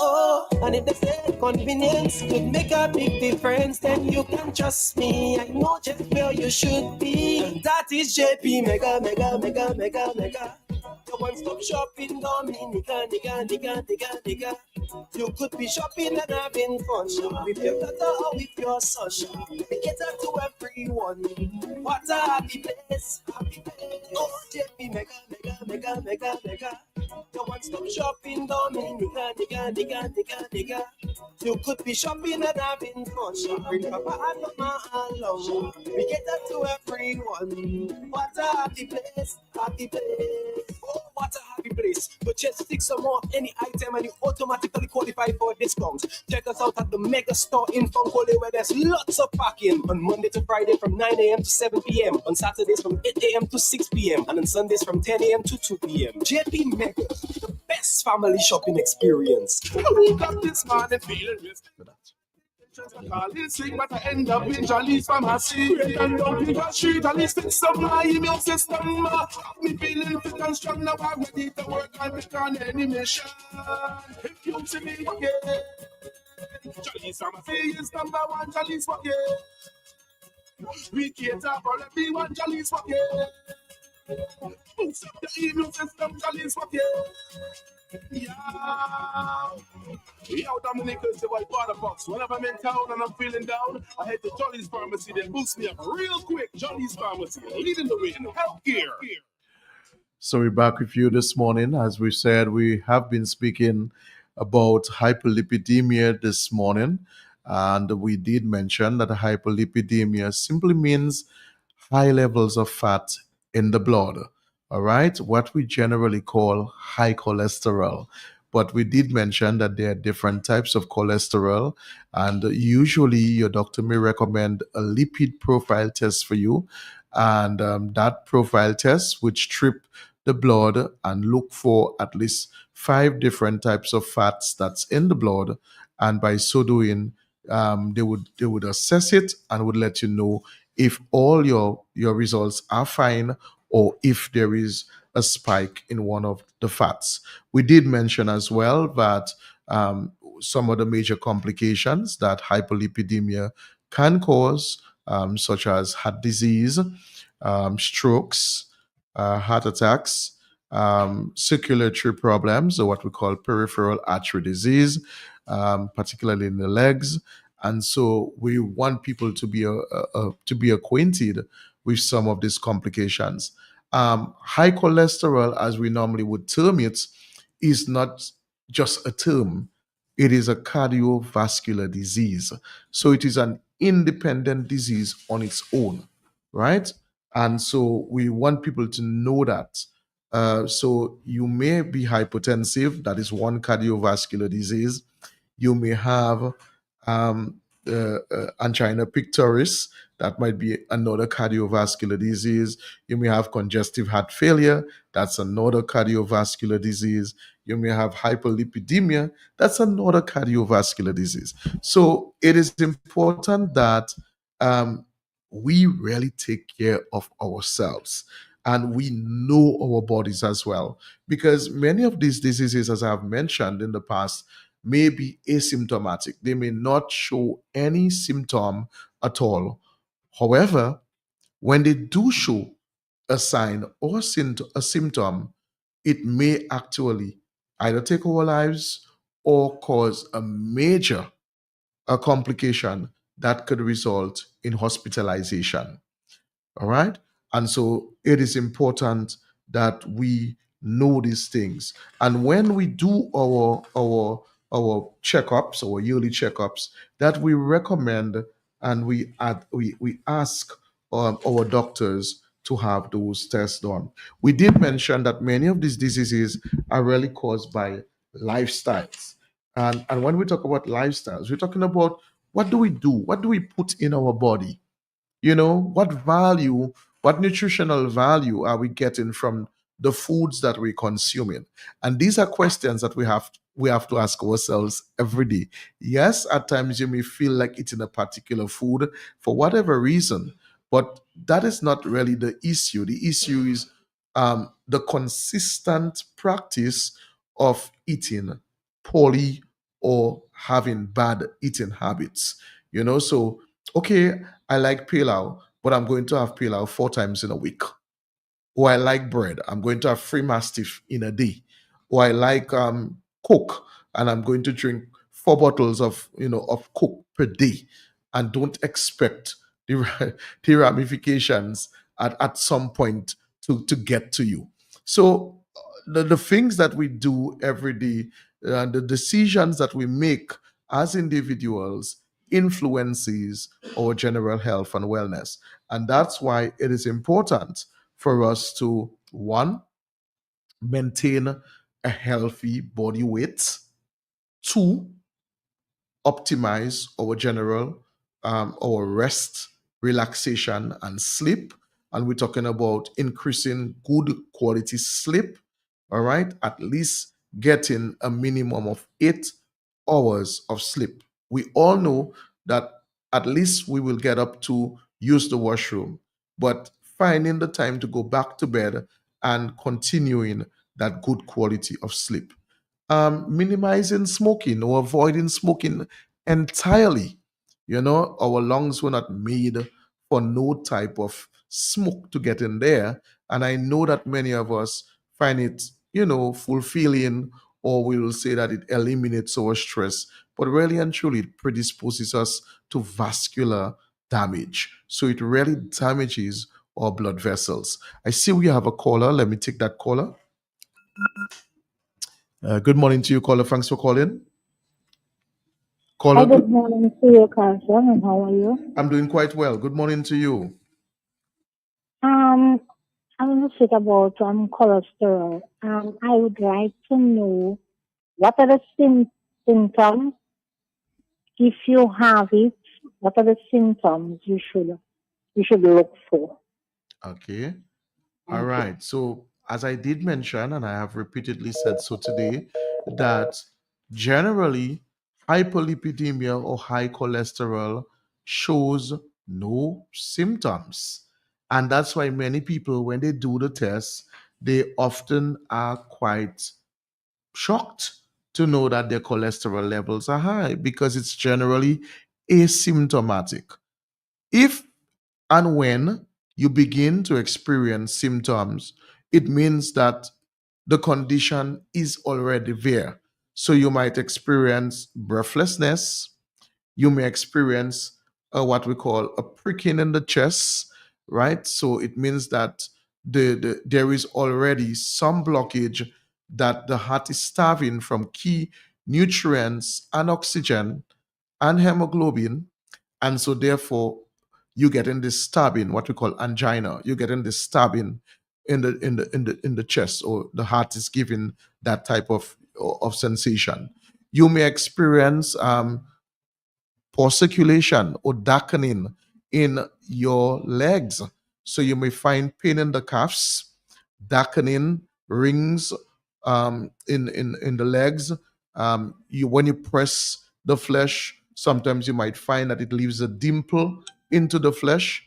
Oh, and if they say convenience could make a big difference, then you can trust me. I know just where you should be. That is JP Mega. The one-stop shopping, Dominica, nigga. You could be shopping and having fun with your daughter or with your son. We cater to everyone. What a happy place. Oh, JP Mega. The one-stop shopping, Dominica, nigga. You could be shopping and having fun. Bring Papa and Mama along. We cater to everyone. What a happy place. Oh, what a happy place. But just stick some more any item and you automatically qualify for a discount. Check us out at the Mega Store in Funkole, where there's lots of parking on Monday to Friday from 9 a.m. to 7 p.m. On Saturdays from 8 a.m. to 6 p.m. and on Sundays from 10 a.m. to 2 p.m. JP Mega, the best family shopping experience. I woke up this morning feeling resting. Call in sick, but I end up in Jolly's Pharmacy. Straight and down the street, Jolly's fix up my immune system. Have me feeling fit and strong, now I'm ready to work and make on any mission. If you see me again, Jolly's Pharmacy is number one, Jolly's working. We cater for everyone, Jolly's working. Boost up the immune system, Jolly's working. Yeah. Yo, Dominic is the white water box. Whenever I'm in town and I'm feeling down, I head to Jolly's Pharmacy. They boost me up real quick. Jolly's Pharmacy, leading the way in healthcare. So we're back with you this morning. As we said, we have been speaking about hyperlipidemia this morning. And we did mention that hyperlipidemia simply means high levels of fat in the blood. All right, what we generally call high cholesterol. But we did mention that there are different types of cholesterol, and usually your doctor may recommend a lipid profile test for you. And that profile test, which strip the blood and look for at least 5 different types of fats that's in the blood, and by so doing, they would assess it and would let you know if all your results are fine or if there is a spike in one of the fats. We did mention as well that some of the major complications that hyperlipidemia can cause, such as heart disease, strokes, heart attacks, circulatory problems, or what we call peripheral artery disease, particularly in the legs. And so we want people to be acquainted with some of these complications. High cholesterol, as we normally would term it, is not just a term. It is a cardiovascular disease. So it is an independent disease on its own, right? And so we want people to know that. So you may be hypertensive, that is one cardiovascular disease. You may have angina pectoris, that might be another cardiovascular disease. You may have congestive heart failure, that's another cardiovascular disease. You may have hyperlipidemia, that's another cardiovascular disease. So it is important that we really take care of ourselves and we know our bodies as well. Because many of these diseases, as I've mentioned in the past, may be asymptomatic. They may not show any symptom at all. However, when they do show a sign or a symptom, it may actually either take our lives or cause a major complication that could result in hospitalization. All right. And so it is important that we know these things. And when we do our checkups, our yearly checkups, that we recommend and we ask our doctors to have those tests done. We did mention that many of these diseases are really caused by lifestyles. And when we talk about lifestyles, we're talking about what do we do? What do we put in our body? What value, what nutritional value are we getting from the foods that we're consuming? And these are questions that we have to ask ourselves every day. Yes, at times you may feel like eating a particular food for whatever reason, but that is not really the issue. The issue is the consistent practice of eating poorly or having bad eating habits. So okay, I like pilau, but I'm going to have pilau 4 times in a week. Or I like bread, I'm going to have three mastiff in a day. Or I like Coke, and I'm going to drink 4 bottles of Coke per day, and don't expect the, the ramifications at some point to get to you. So the things that we do every day, the decisions that we make as individuals influences our general health and wellness. And that's why it is important for us to, one, maintain a healthy body weight, two, optimize our general our rest, relaxation, and sleep. And we're talking about increasing good quality sleep. All right, at least getting a minimum of 8 hours of sleep. We all know that at least we will get up to use the washroom, but finding the time to go back to bed and continuing that good quality of sleep. Minimizing smoking or avoiding smoking entirely. Our lungs were not made for no type of smoke to get in there. And I know that many of us find it, fulfilling or we will say that it eliminates our stress, but really and truly it predisposes us to vascular damage. So it really damages our blood vessels. I see we have a caller. Let me take that caller. Good morning to you, caller. Thanks for calling. Hi, Caller, good morning to you, Carson, and how are you? I'm doing quite well. Good morning to you. Um, I want to speak about cholesterol. I would like to know what are the symptoms if you have it. What are the symptoms you should look for? Okay. All Thank you. right. So, as I did mention, and I have repeatedly said so today, that generally hypolipidemia or high cholesterol shows no symptoms. And that's why many people, when they do the test, they often are quite shocked to know that their cholesterol levels are high because it's generally asymptomatic. If and when you begin to experience symptoms, it means that the condition is already there. So you might experience breathlessness, you may experience what we call a pricking in the chest, right? So it means that there is already some blockage that the heart is starving from key nutrients and oxygen and hemoglobin, and so therefore you get in this stabbing, what we call angina. You get in this stabbing in the chest, or the heart is giving that type of sensation. You may experience poor circulation or darkening in your legs. So you may find pain in the calves, darkening, rings in the legs. When you press the flesh, sometimes you might find that it leaves a dimple into the flesh,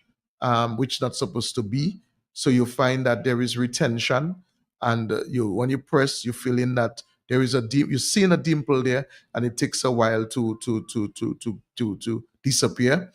which not supposed to be. So you find that there is retention, and when you press, you feel in that there is you're seeing a dimple there, and it takes a while to disappear.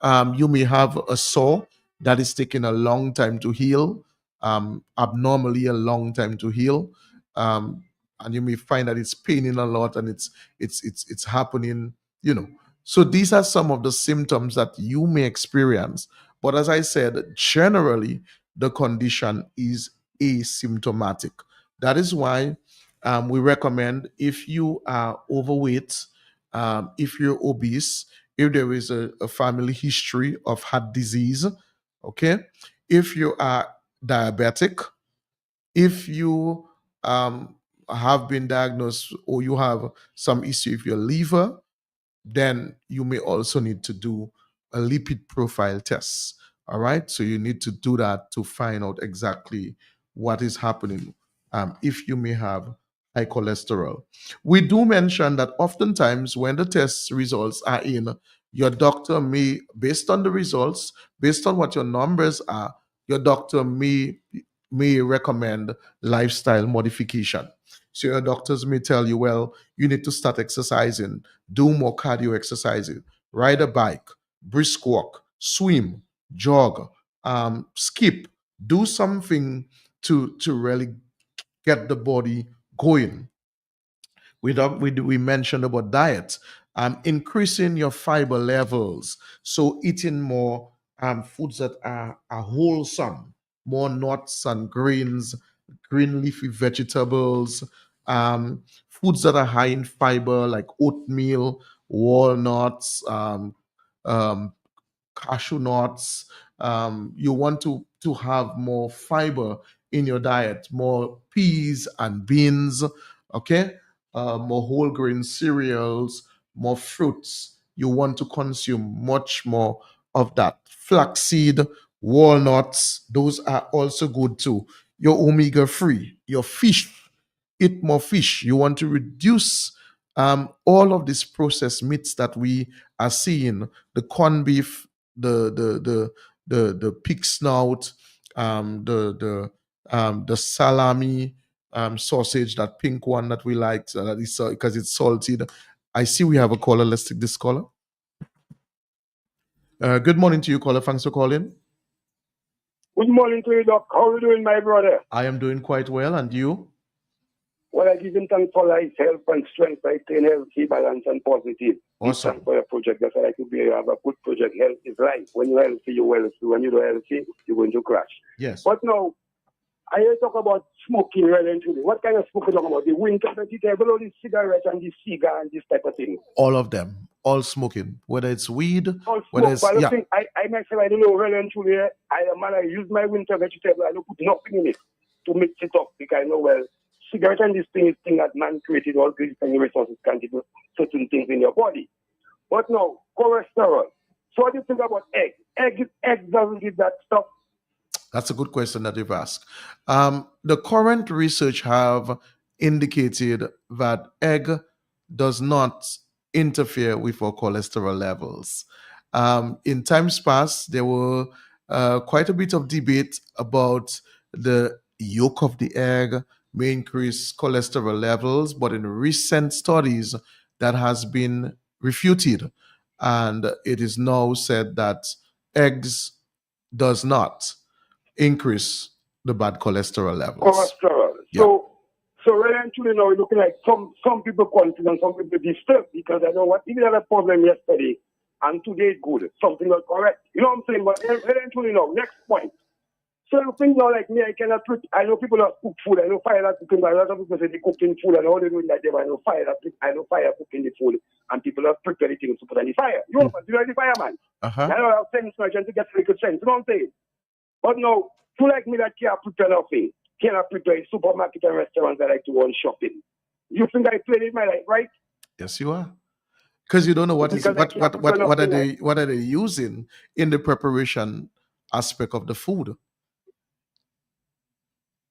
You may have a sore that is taking a long time to heal, abnormally a long time to heal, um, and you may find that it's paining a lot, and it's happening. You know, so these are some of the symptoms that you may experience. But as I said, generally the condition is asymptomatic. That is why we recommend, if you are overweight, if you're obese, if there is a family history of heart disease, okay, if you are diabetic, if you have been diagnosed or you have some issue with your liver, then you may also need to do a lipid profile test. All right. So you need to do that to find out exactly what is happening, if you may have high cholesterol. We do mention that oftentimes when the test results are in, your doctor may, based on the results, based on what your numbers are, your doctor may recommend lifestyle modification. So your doctors may tell you, well, you need to start exercising, do more cardio exercising, ride a bike, brisk walk, swim, jog, skip, do something to really get the body going. We mentioned about diet, increasing your fiber levels, so eating more foods that are wholesome, more nuts and grains, green leafy vegetables, foods that are high in fiber like oatmeal, walnuts, um, cashew nuts. You want to have more fiber in your diet, more peas and beans, okay? More whole grain cereals, more fruits. You want to consume much more of that. Flaxseed, walnuts, those are also good too. Your omega 3, your fish, eat more fish. You want to reduce all of these processed meats that we are seeing, the corned beef, the pig snout, the salami, sausage, that pink one that we like, that is because it's salted. I see we have a caller. Let's take this caller. Good morning to you, caller. Thanks for calling. Good morning to you, Doc. How are you doing, my brother? I am doing quite well, and you? Well, I give him thanks for life, health, and strength. I stay healthy, balance, and positive. Awesome. Thanks for your project. That's why I could be have a good project. Health is life. When you're healthy, you're wealthy. When you're not healthy, you're going to crash. Yes. But now, I hear talk about smoking really and truly. What kind of smoking talk about? The winter vegetable or the cigarette and the cigar and this type of thing? All of them, all smoking, whether it's weed, All whether smoke, it's, but I yeah. think I myself, I don't know really and truly. I use my winter vegetable. I don't put nothing in it to mix it up because I know, well, cigarette and this thing is thing that man created, all these things, resources can do certain things in your body. But no, cholesterol. So what do you think about egg? Egg doesn't give that stuff. That's a good question that you've asked. The current research have indicated that egg does not interfere with our cholesterol levels. In times past, there were quite a bit of debate about the yolk of the egg may increase cholesterol levels, but in recent studies, that has been refuted, and it is now said that eggs does not increase the bad cholesterol levels. Cholesterol. Yeah. So really and truly now, looking like some people confident, some people disturbed because I know what even had a problem yesterday and today good. Something not correct. You know what I'm saying? But really and truly now, next point. So you think now like me, I cannot put, I know people that cook food, I know fire that cooking, but a lot of people say they cooking food and all they doing that they I know fire cooking the food and people have prepared the things to put on the fire. You know, you know the fireman. Uh-huh. I know I have sense now to get little sense. You know what I'm saying? But no, people like me that can't prepare nothing, cannot prepare in supermarket and restaurants that like to go on shopping. You think I played in my life, right? Yes, you are. Because you don't know what is Because I can't prepare what are nothing, they what are they using in the preparation aspect of the food.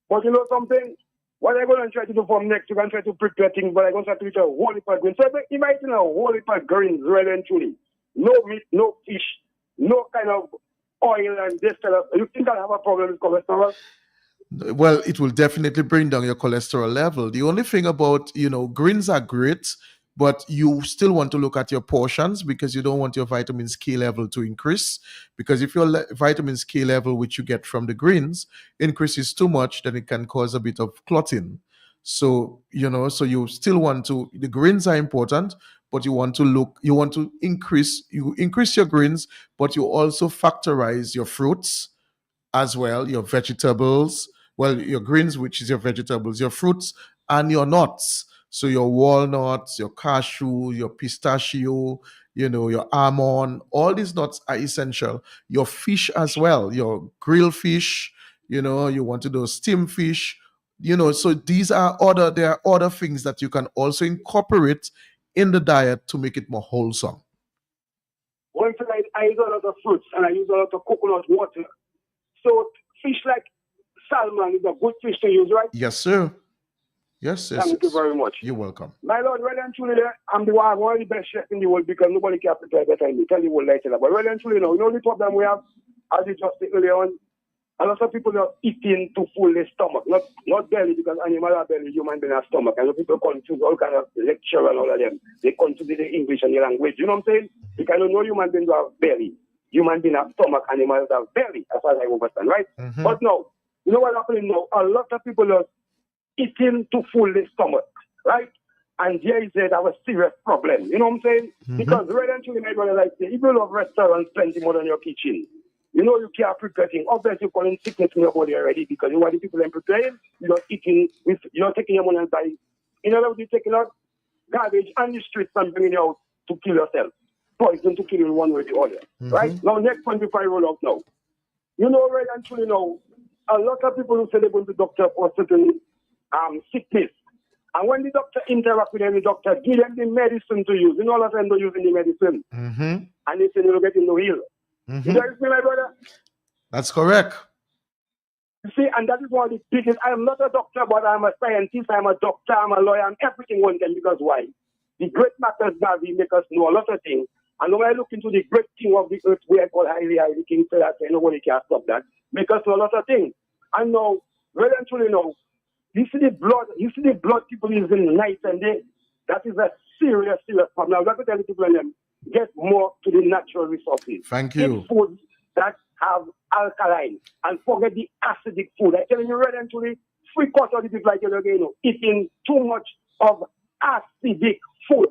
But you know something? What I'm going to try to do from next, we're going to try to prepare things, but I'm going to try to eat a whole heap of greens. So if I eat a whole heap of greens, really and truly, no meat, no fish, no kind of oil and this kind of, you think I'll have a problem with cholesterol? Well, it will definitely bring down your cholesterol level. The only thing about, greens are great, but you still want to look at your portions because you don't want your vitamins K level to increase. Because if your vitamins K level, which you get from the greens, increases too much, then it can cause a bit of clotting. So, so you still want to, the greens are important, but you want to increase your greens, but you also factorize your fruits as well, your vegetables, well, your greens, which is your vegetables, your fruits, and your nuts. So your walnuts, your cashew, your pistachio, your almond, all these nuts are essential. Your fish as well, your grilled fish, you want to do steam fish, so there are other things that you can also incorporate in the diet to make it more wholesome. One thing I use a lot of fruits and I use a lot of coconut water. So fish like salmon is a good fish to use, right? Yes, sir. Yes. Thank you very much. You're welcome. My Lord, well and truly, I'm one of the best chefs in the world because nobody can prepare better than me. Tell you what later. But well and truly, you know the problem we have, as you just said earlier on, a lot of people are eating to full their stomach, not belly because animal are belly, human being have stomach. And people confuse all kind of lecture and all of them. They confuse the English and the language. You know what I'm saying? Because no human beings have belly. Human beings have stomach, animals have belly, as far as I understand, right? Mm-hmm. But no, you know what's happening now? A lot of people are eating to full their stomach, right? And there is a serious problem. You know what I'm saying? Mm-hmm. Because really and truly, my brother, like say, if you love restaurants plenty more than your kitchen, you know you can't prepare things. Obviously, you're calling sickness in your body already because you want the people in preparing, you're not eating, you're not taking your money and buying. In other words, you're taking out garbage on the streets and bringing it out to kill yourself. Poison to kill you in one way or the other. Mm-hmm. Right? Now, next point before I roll out now. You know, right and truly now, a lot of people who say they're going to the doctor for certain sickness. And when the doctor interacts with them, the doctor give them the medicine to use. You know, all of them don't using the medicine. Mm-hmm. And they say they're getting no heal. Mm-hmm. You guys see, my brother? That's correct. You see, and that is one of the biggest. I'm not a doctor, but I'm a scientist, I'm a doctor, I'm a lawyer, I'm everything one thing because why? The great matters that we make us know a lot of things. And when I look into the great king of the earth, we are called highly king, so that nobody can stop that. Make us know a lot of things. And now, well and truly now, you see the blood people using night and day. That is a serious problem. I'm going to tell the people in them, get more to the natural resources. Thank you. Eat foods that have alkaline and forget the acidic food. I tell you, right and truly, 3/4 of the people like eating too much of acidic food.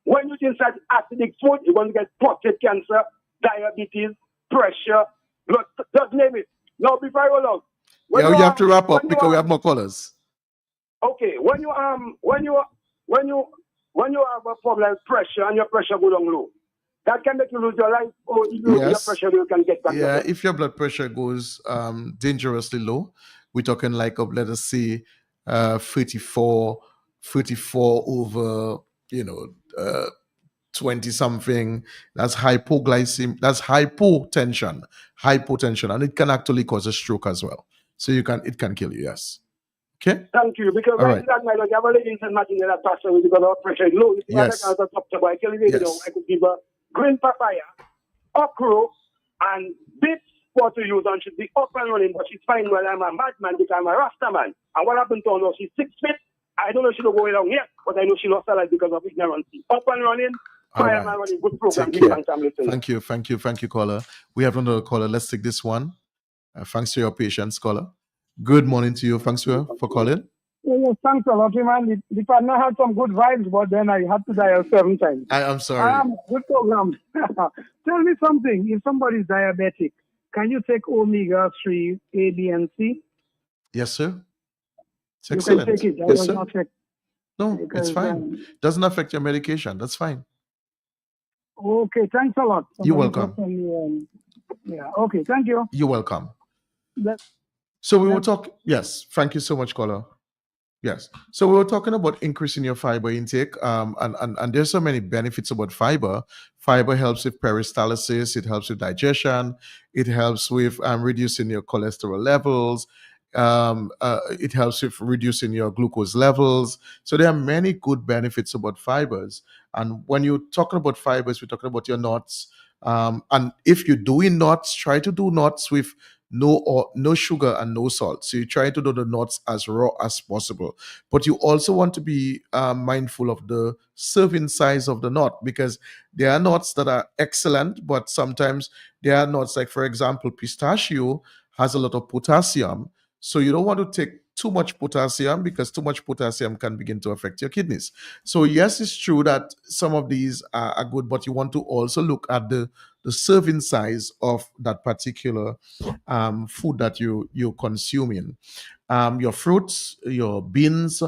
When you eat such acidic food, you're going to get prostate cancer, diabetes, pressure, blood, just name it. Now, before I roll out, Yeah, you have to wrap up because we have more callers. okay, when you have a problem with pressure and your pressure go down low, that can make you lose your life, or if you lose your Yes. pressure, you can get back. Yeah, if your blood pressure goes dangerously low, we're talking like of, let us say, 34 over, 20 something. That's hypoglycemia. That's hypotension, and it can actually cause a stroke as well. So it can kill you. Yes. Okay. Thank you. Because All I right. did that night, I have a lady in St. Martin that passed away because our pressure is low. You see, Yes. I can talk to her. I tell you, Yes. I could give her green papaya, okra, and bits for to use, and she'd be up and running, but she's fine when I'm a madman because I'm a Rasta man. And what happened to her now? She's 6 feet. I don't know if she'll go along yet, but I know she lost her life because of ignorance. Up and running, All fire right. man running, good program. Take Give care. thanks, I'm listening. Thank you, caller. We have another caller. Let's take this one. Thanks for your patience, caller. Good morning to you. Thanks for calling. Yes, thanks a lot, man. The partner had some good vibes, but then I had to dial 7 times. I'm sorry. Good program. Tell me something. If somebody is diabetic, can you take omega-3, A, B, and C? Yes, sir. It's You excellent. can take it. That Yes, does sir. not affect. No, it's because, fine. Doesn't affect your medication. That's fine. Okay, thanks a lot. You're welcome. Yeah, okay, thank you. You're welcome. That- So we were talking. Yes, thank you so much, caller. Yes. So we were talking about increasing your fiber intake, and there's so many benefits about fiber. Fiber helps with peristalsis. It helps with digestion. It helps with reducing your cholesterol levels. It helps with reducing your glucose levels. So there are many good benefits about fibers. And when you're talking about fibers, we're talking about your nuts. And if you're doing nuts, try to do nuts with no sugar and no salt. So you try to do the nuts as raw as possible. But you also want to be mindful of the serving size of the nut, because there are nuts that are excellent, but sometimes there are nuts like, for example, pistachio has a lot of potassium. So you don't want to take too much potassium, because too much potassium can begin to affect your kidneys. So yes, it's true that some of these are good, but you want to also look at the serving size of that particular food that you're consuming. Your fruits, your beans,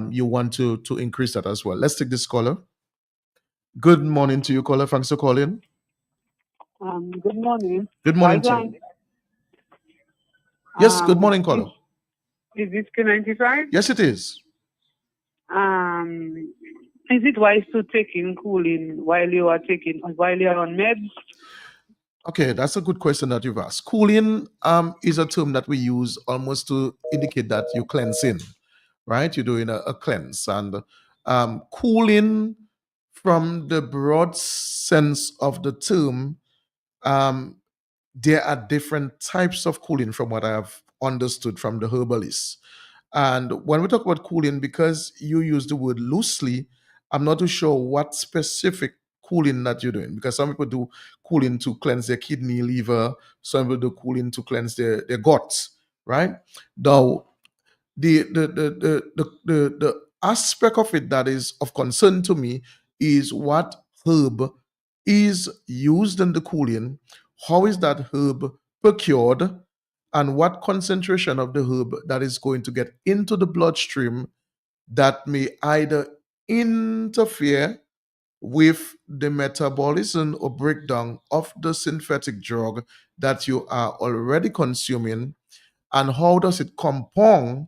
you want to increase that as well. Let's take this caller. Good morning to you, caller. Thanks for calling. Good morning. Good morning to you. Yes, good morning, caller. Is this K95? Yes, it is. Is it wise to take in cooling while you are on meds? Okay, that's a good question that you've asked. Cooling is a term that we use almost to indicate that you're cleansing, right? You're doing a cleanse. And cooling, from the broad sense of the term, there are different types of cooling from what I have understood from the herbalists. And when we talk about cooling, because you use the word loosely, I'm not too sure what specific cooling that you're doing, because some people do cooling to cleanse their kidney, liver, some people do cooling to cleanse their guts, right? Now, the aspect of it that is of concern to me is what herb is used in the cooling, how is that herb procured, and what concentration of the herb that is going to get into the bloodstream that may either interfere with the metabolism or breakdown of the synthetic drug that you are already consuming, and how does it compound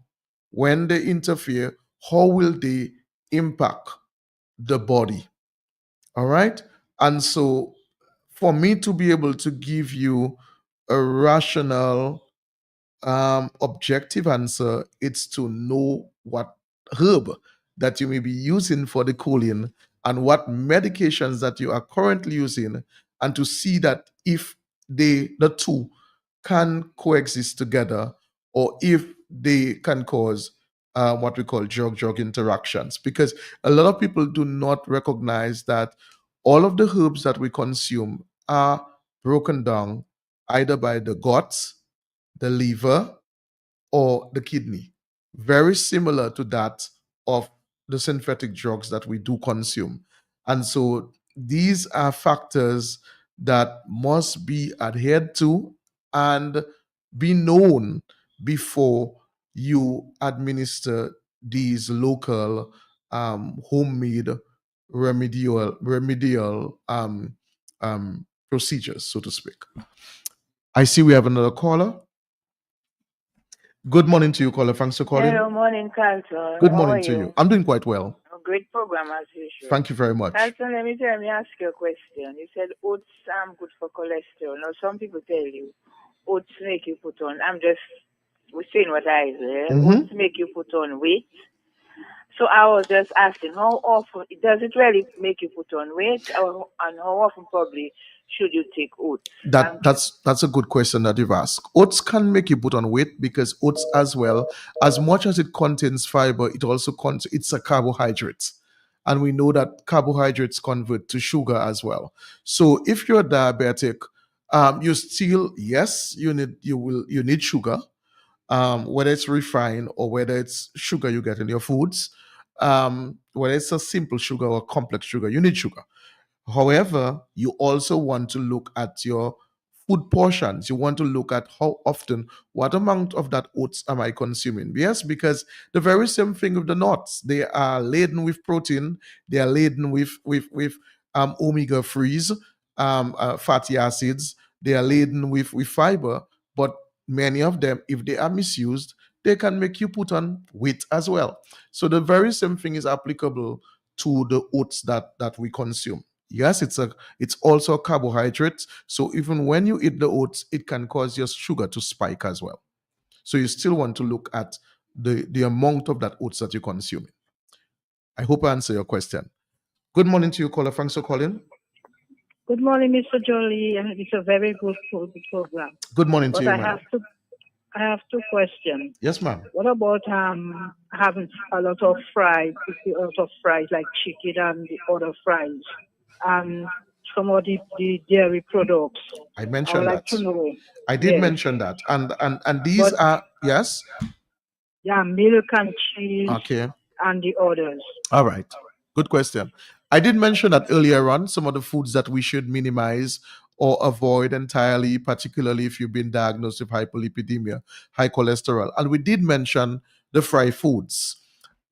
when they interfere, how will they impact the body. All right. And so for me to be able to give you a rational objective answer, it's to know what herb that you may be using for the cooling and what medications that you are currently using, and to see that if the two can coexist together, or if they can cause what we call drug interactions. Because a lot of people do not recognize that all of the herbs that we consume are broken down either by the guts, the liver, or the kidney. very similar to that of the synthetic drugs that we do consume. And so these are factors that must be adhered to and be known before you administer these local homemade remedial procedures, so to speak. I see we have another caller. Good morning to you, caller. Thanks for calling. Hello, morning, Carlton. Good How morning are to you? you. I'm doing quite well. A great program as usual. Thank you very much. Carlton, let me ask you a question. You said oats are good for cholesterol. Now, some people tell you oats make you put on. We're saying what I heard. Oats make you put on weight. So I was just asking, how often does it really make you put on weight, and how often probably should you take oats? That's a good question that you've asked. Oats can make you put on weight because oats, as well, as much as it contains fiber, it also it's a carbohydrate, and we know that carbohydrates convert to sugar as well. So if you're diabetic, you still, yes, you need sugar, whether it's refined or whether it's sugar you get in your foods, whether it's a simple sugar or complex sugar, you need sugar. However, you also want to look at your food portions. You want to look at how often, what amount of that oats am I consuming? Yes, because the very same thing with the nuts. They are laden with protein. They are laden with omega 3s, fatty acids. They are laden with fiber. But many of them, if they are misused, they can make you put on weight as well. So the very same thing is applicable to the oats that we consume. Yes, it's also a carbohydrate. So even when you eat the oats, it can cause your sugar to spike as well. So you still want to look at the amount of that oats that you're consuming. I hope I answer your question. Good morning to you, caller. Thanks for calling. Good morning, Mr. Jolie, and it's a very good program. Good morning But to you, I ma'am. have two questions. Yes, ma'am. What about having a lot of fries, like chicken and the other fries, and some of the dairy products? I I would mentioned like that. to know. I did Yes. mention that. And these But- are, yes? Yeah, milk and cheese Okay. and the others. All right. Good question. I did mention that earlier on, some of the foods that we should minimize or avoid entirely, particularly if you've been diagnosed with hyperlipidemia, high cholesterol. And we did mention the fried foods,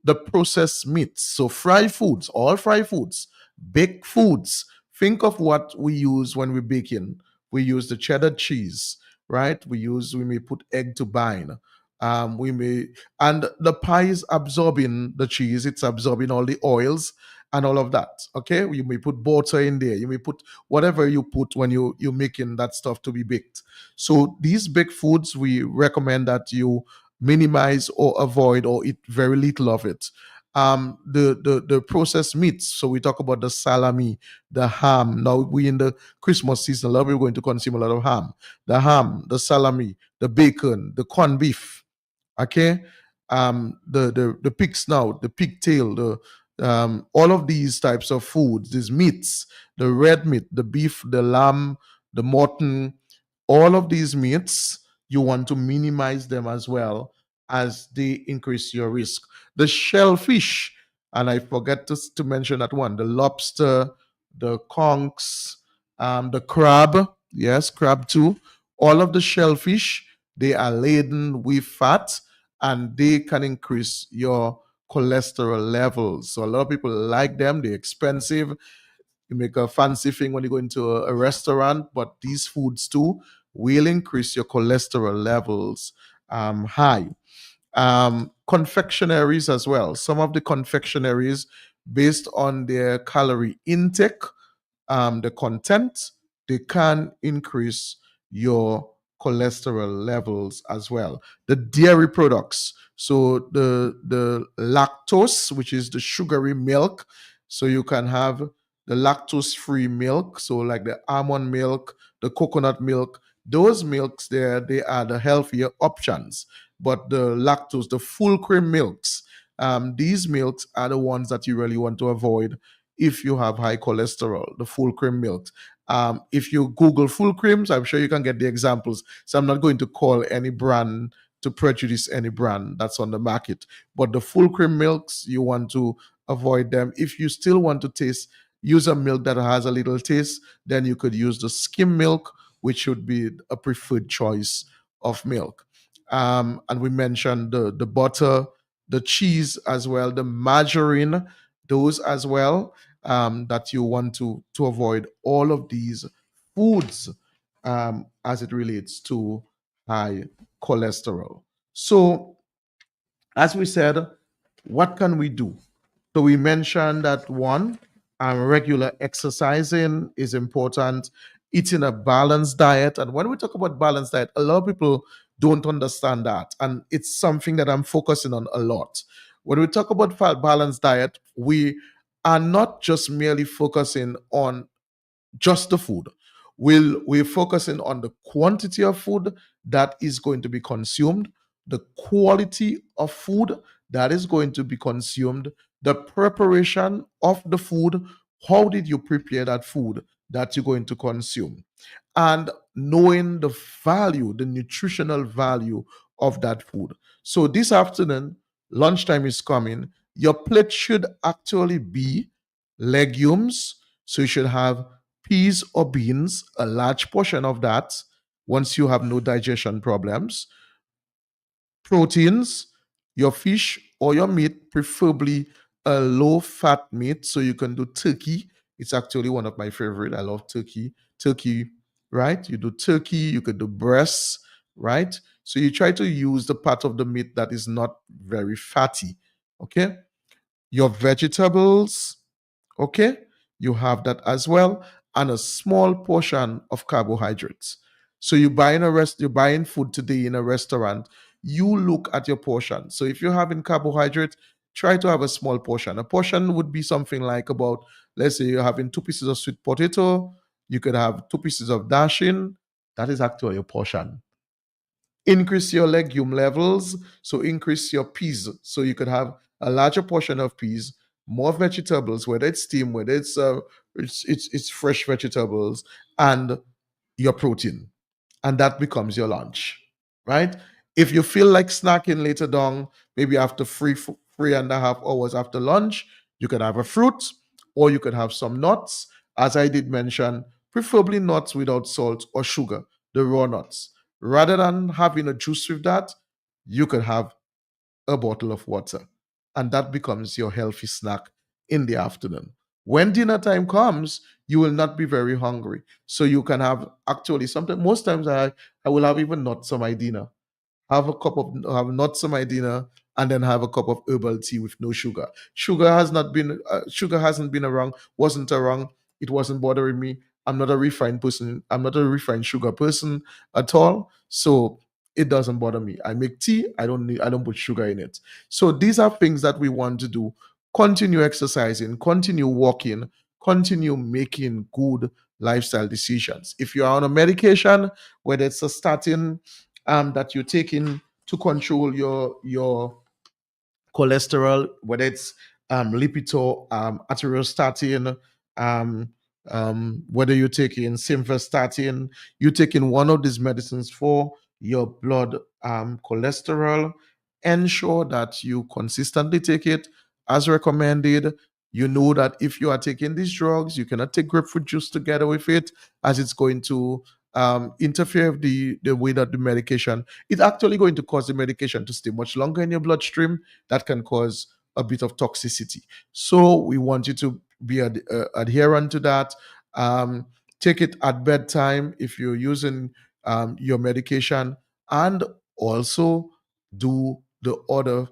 the processed meats. So fried foods, all fried foods, baked foods. Think of what we use when we're baking. We use the cheddar cheese, right? We may put egg to bind. And the pie is absorbing the cheese, it's absorbing all the oils and all of that. Okay, you may put butter in there, you may put whatever you put when you're making that stuff to be baked. So these baked foods, we recommend that you minimize or avoid or eat very little of it. The processed meats, so we talk about the salami, the ham. Now we in the Christmas season, a lot of people are going to consume a lot of ham. The ham, the salami, the bacon, the corned beef. Okay, the pig snout, the pigtail, the all of these types of foods, these meats, the red meat, the beef, the lamb, the mutton, all of these meats, you want to minimize them as well as they increase your risk. The shellfish, and I forget to mention that one, the lobster, the conchs, the crab, yes, crab too. All of the shellfish, they are laden with fat and they can increase your cholesterol levels. So a lot of people like them, they're expensive. You make a fancy thing when you go into a restaurant, but these foods too will increase your cholesterol levels high. Confectionaries as well. Some of the confectionaries, based on their calorie intake, the content, they can increase your cholesterol levels as well. The dairy products, so the lactose, which is the sugary milk, so you can have the lactose free milk, so like the almond milk, the coconut milk, those milks there, they are the healthier options. But the lactose, the full cream milks, these milks are the ones that you really want to avoid if you have high cholesterol, the full cream milk. If you Google full creams, I'm sure you can get the examples. So I'm not going to call any brand to prejudice any brand that's on the market. But the full cream milks, you want to avoid them. If you still want to use a milk that has a little taste, then you could use the skim milk, which would be a preferred choice of milk. And we mentioned the butter, the cheese as well, the margarine, those as well, that you want to avoid all of these foods as it relates to high cholesterol. So, as we said, what can we do? So we mentioned that one, regular exercising is important, eating a balanced diet. And when we talk about balanced diet, a lot of people don't understand that. And it's something that I'm focusing on a lot. When we talk about balanced diet, we are not just merely focusing on just the food. We're focusing on the quantity of food that is going to be consumed, the quality of food that is going to be consumed, the preparation of the food. How did you prepare that food that you're going to consume? And knowing the value, the nutritional value of that food. So this afternoon, lunchtime is coming. Your plate should actually be legumes. So you should have peas or beans, a large portion of that, once you have no digestion problems. Proteins, your fish or your meat, preferably a low fat meat. So you can do turkey. It's actually one of my favorite. I love turkey. Turkey, right? You do turkey, you could do breasts, right? So you try to use the part of the meat that is not very fatty. Okay. Your vegetables, okay, you have that as well, and a small portion of carbohydrates. So you're buying food today in a restaurant, you look at your portion. So if you're having carbohydrate, try to have a small portion. A portion would be something like about, let's say you're having 2 pieces of sweet potato, you could have 2 pieces of dashing. That is actually your portion. Increase your legume levels, so increase your peas, so you could have a larger portion of peas, more vegetables, whether it's steamed, whether it's fresh vegetables, and your protein, and that becomes your lunch, right? If you feel like snacking later down, maybe after 3.5 hours after lunch, you could have a fruit, or you could have some nuts, as I did mention, preferably nuts without salt or sugar, the raw nuts. Rather than having a juice with that, you could have a bottle of water, and that becomes your healthy snack in the afternoon. When dinner time comes, you will not be very hungry. So you can have actually sometimes, most times I will have even nuts on my dinner, have nuts on my dinner, and then have a cup of herbal tea with no sugar. Sugar hasn't been around, wasn't around. It wasn't bothering me. I'm not a refined person. I'm not a refined sugar person at all. So it doesn't bother me. I make tea. I don't put sugar in it. So these are things that we want to do. Continue exercising, continue walking, continue making good lifestyle decisions. If you are on a medication, whether it's a statin that you're taking to control your cholesterol, whether it's Lipitor, atorvastatin, um, whether you're taking simvastatin, you're taking one of these medicines for your blood cholesterol. Ensure that you consistently take it as recommended. You know that if you are taking these drugs, you cannot take grapefruit juice together with it, as it's going to interfere with the way that the medication, it's actually going to cause the medication to stay much longer in your bloodstream. That can cause a bit of toxicity. So we want you to be adherent to that. Um, Take it at bedtime if you're using your medication, and also do the other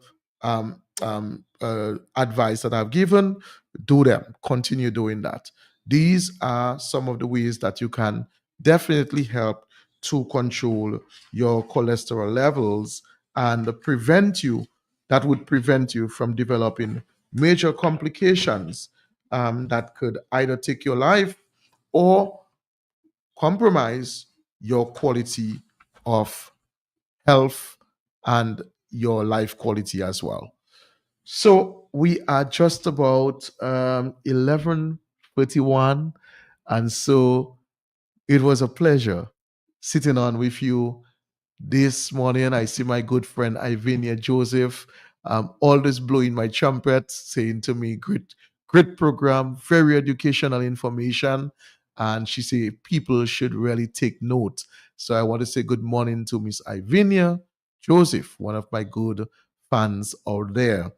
advice that I've given. Do them. Continue doing that. These are some of the ways that you can definitely help to control your cholesterol levels and that would prevent you from developing major complications that could either take your life or compromise your quality of health and your life quality as well. So we are just about 11:31, and so it was a pleasure sitting on with you This morning, I see my good friend Ivinia Joseph always blowing my trumpet, saying to me, great program, very educational information. And she said people should really take note. So I want to say good morning to Miss Ivinia Joseph, one of my good fans out there.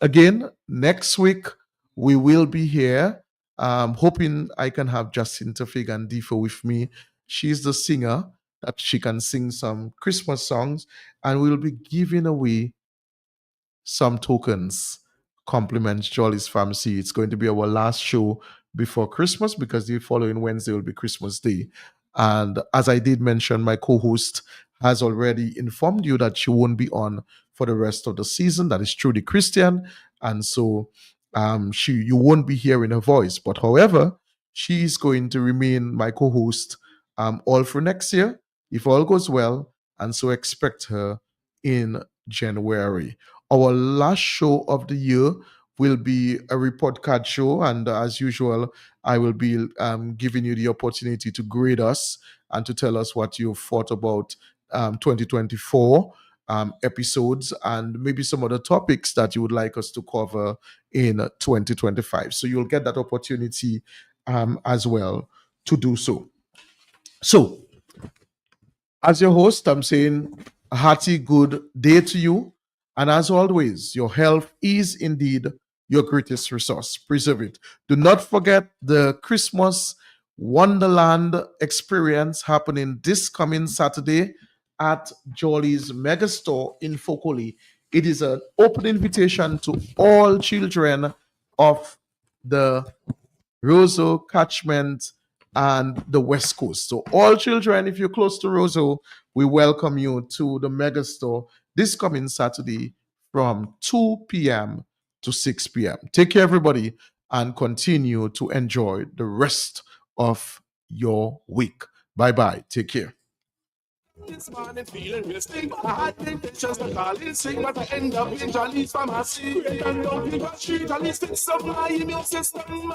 Again, next week we will be here. Hoping I can have Jacinta Figandifo with me. She's the singer that she can sing some Christmas songs, and we'll be giving away some tokens, compliments Jolly's Pharmacy. It's going to be our last show before Christmas because the following Wednesday will be Christmas Day. And as I did mention, my co-host has already informed you that she won't be on for the rest of the season. That is Trudy Christian. And so you won't be hearing her voice. But however, she's going to remain my co-host all through next year, if all goes well. And so expect her in January. Our last show of the year will be a report card show. And as usual, I will be giving you the opportunity to grade us and to tell us what you thought about 2024 episodes and maybe some other topics that you would like us to cover in 2025. So you'll get that opportunity as well to do so. So, as your host, I'm saying a hearty good day to you. And as always, your health is indeed your greatest resource. Preserve it. Do not forget the Christmas Wonderland experience happening this coming Saturday at Jolly's Megastore in Fokoli. It is an open invitation to all children of the Roseau catchment and the West Coast. So all children, if you're close to Roseau, we welcome you to the Megastore this coming Saturday from 2 p.m. to 6 p.m. Take care, everybody, and continue to enjoy the rest of your week. Bye-bye. Take care. This morning feeling resting. I had intentions to call in sick, but I end up in Jolly's Pharmacy. And don't give a street, at least fix up my immune system.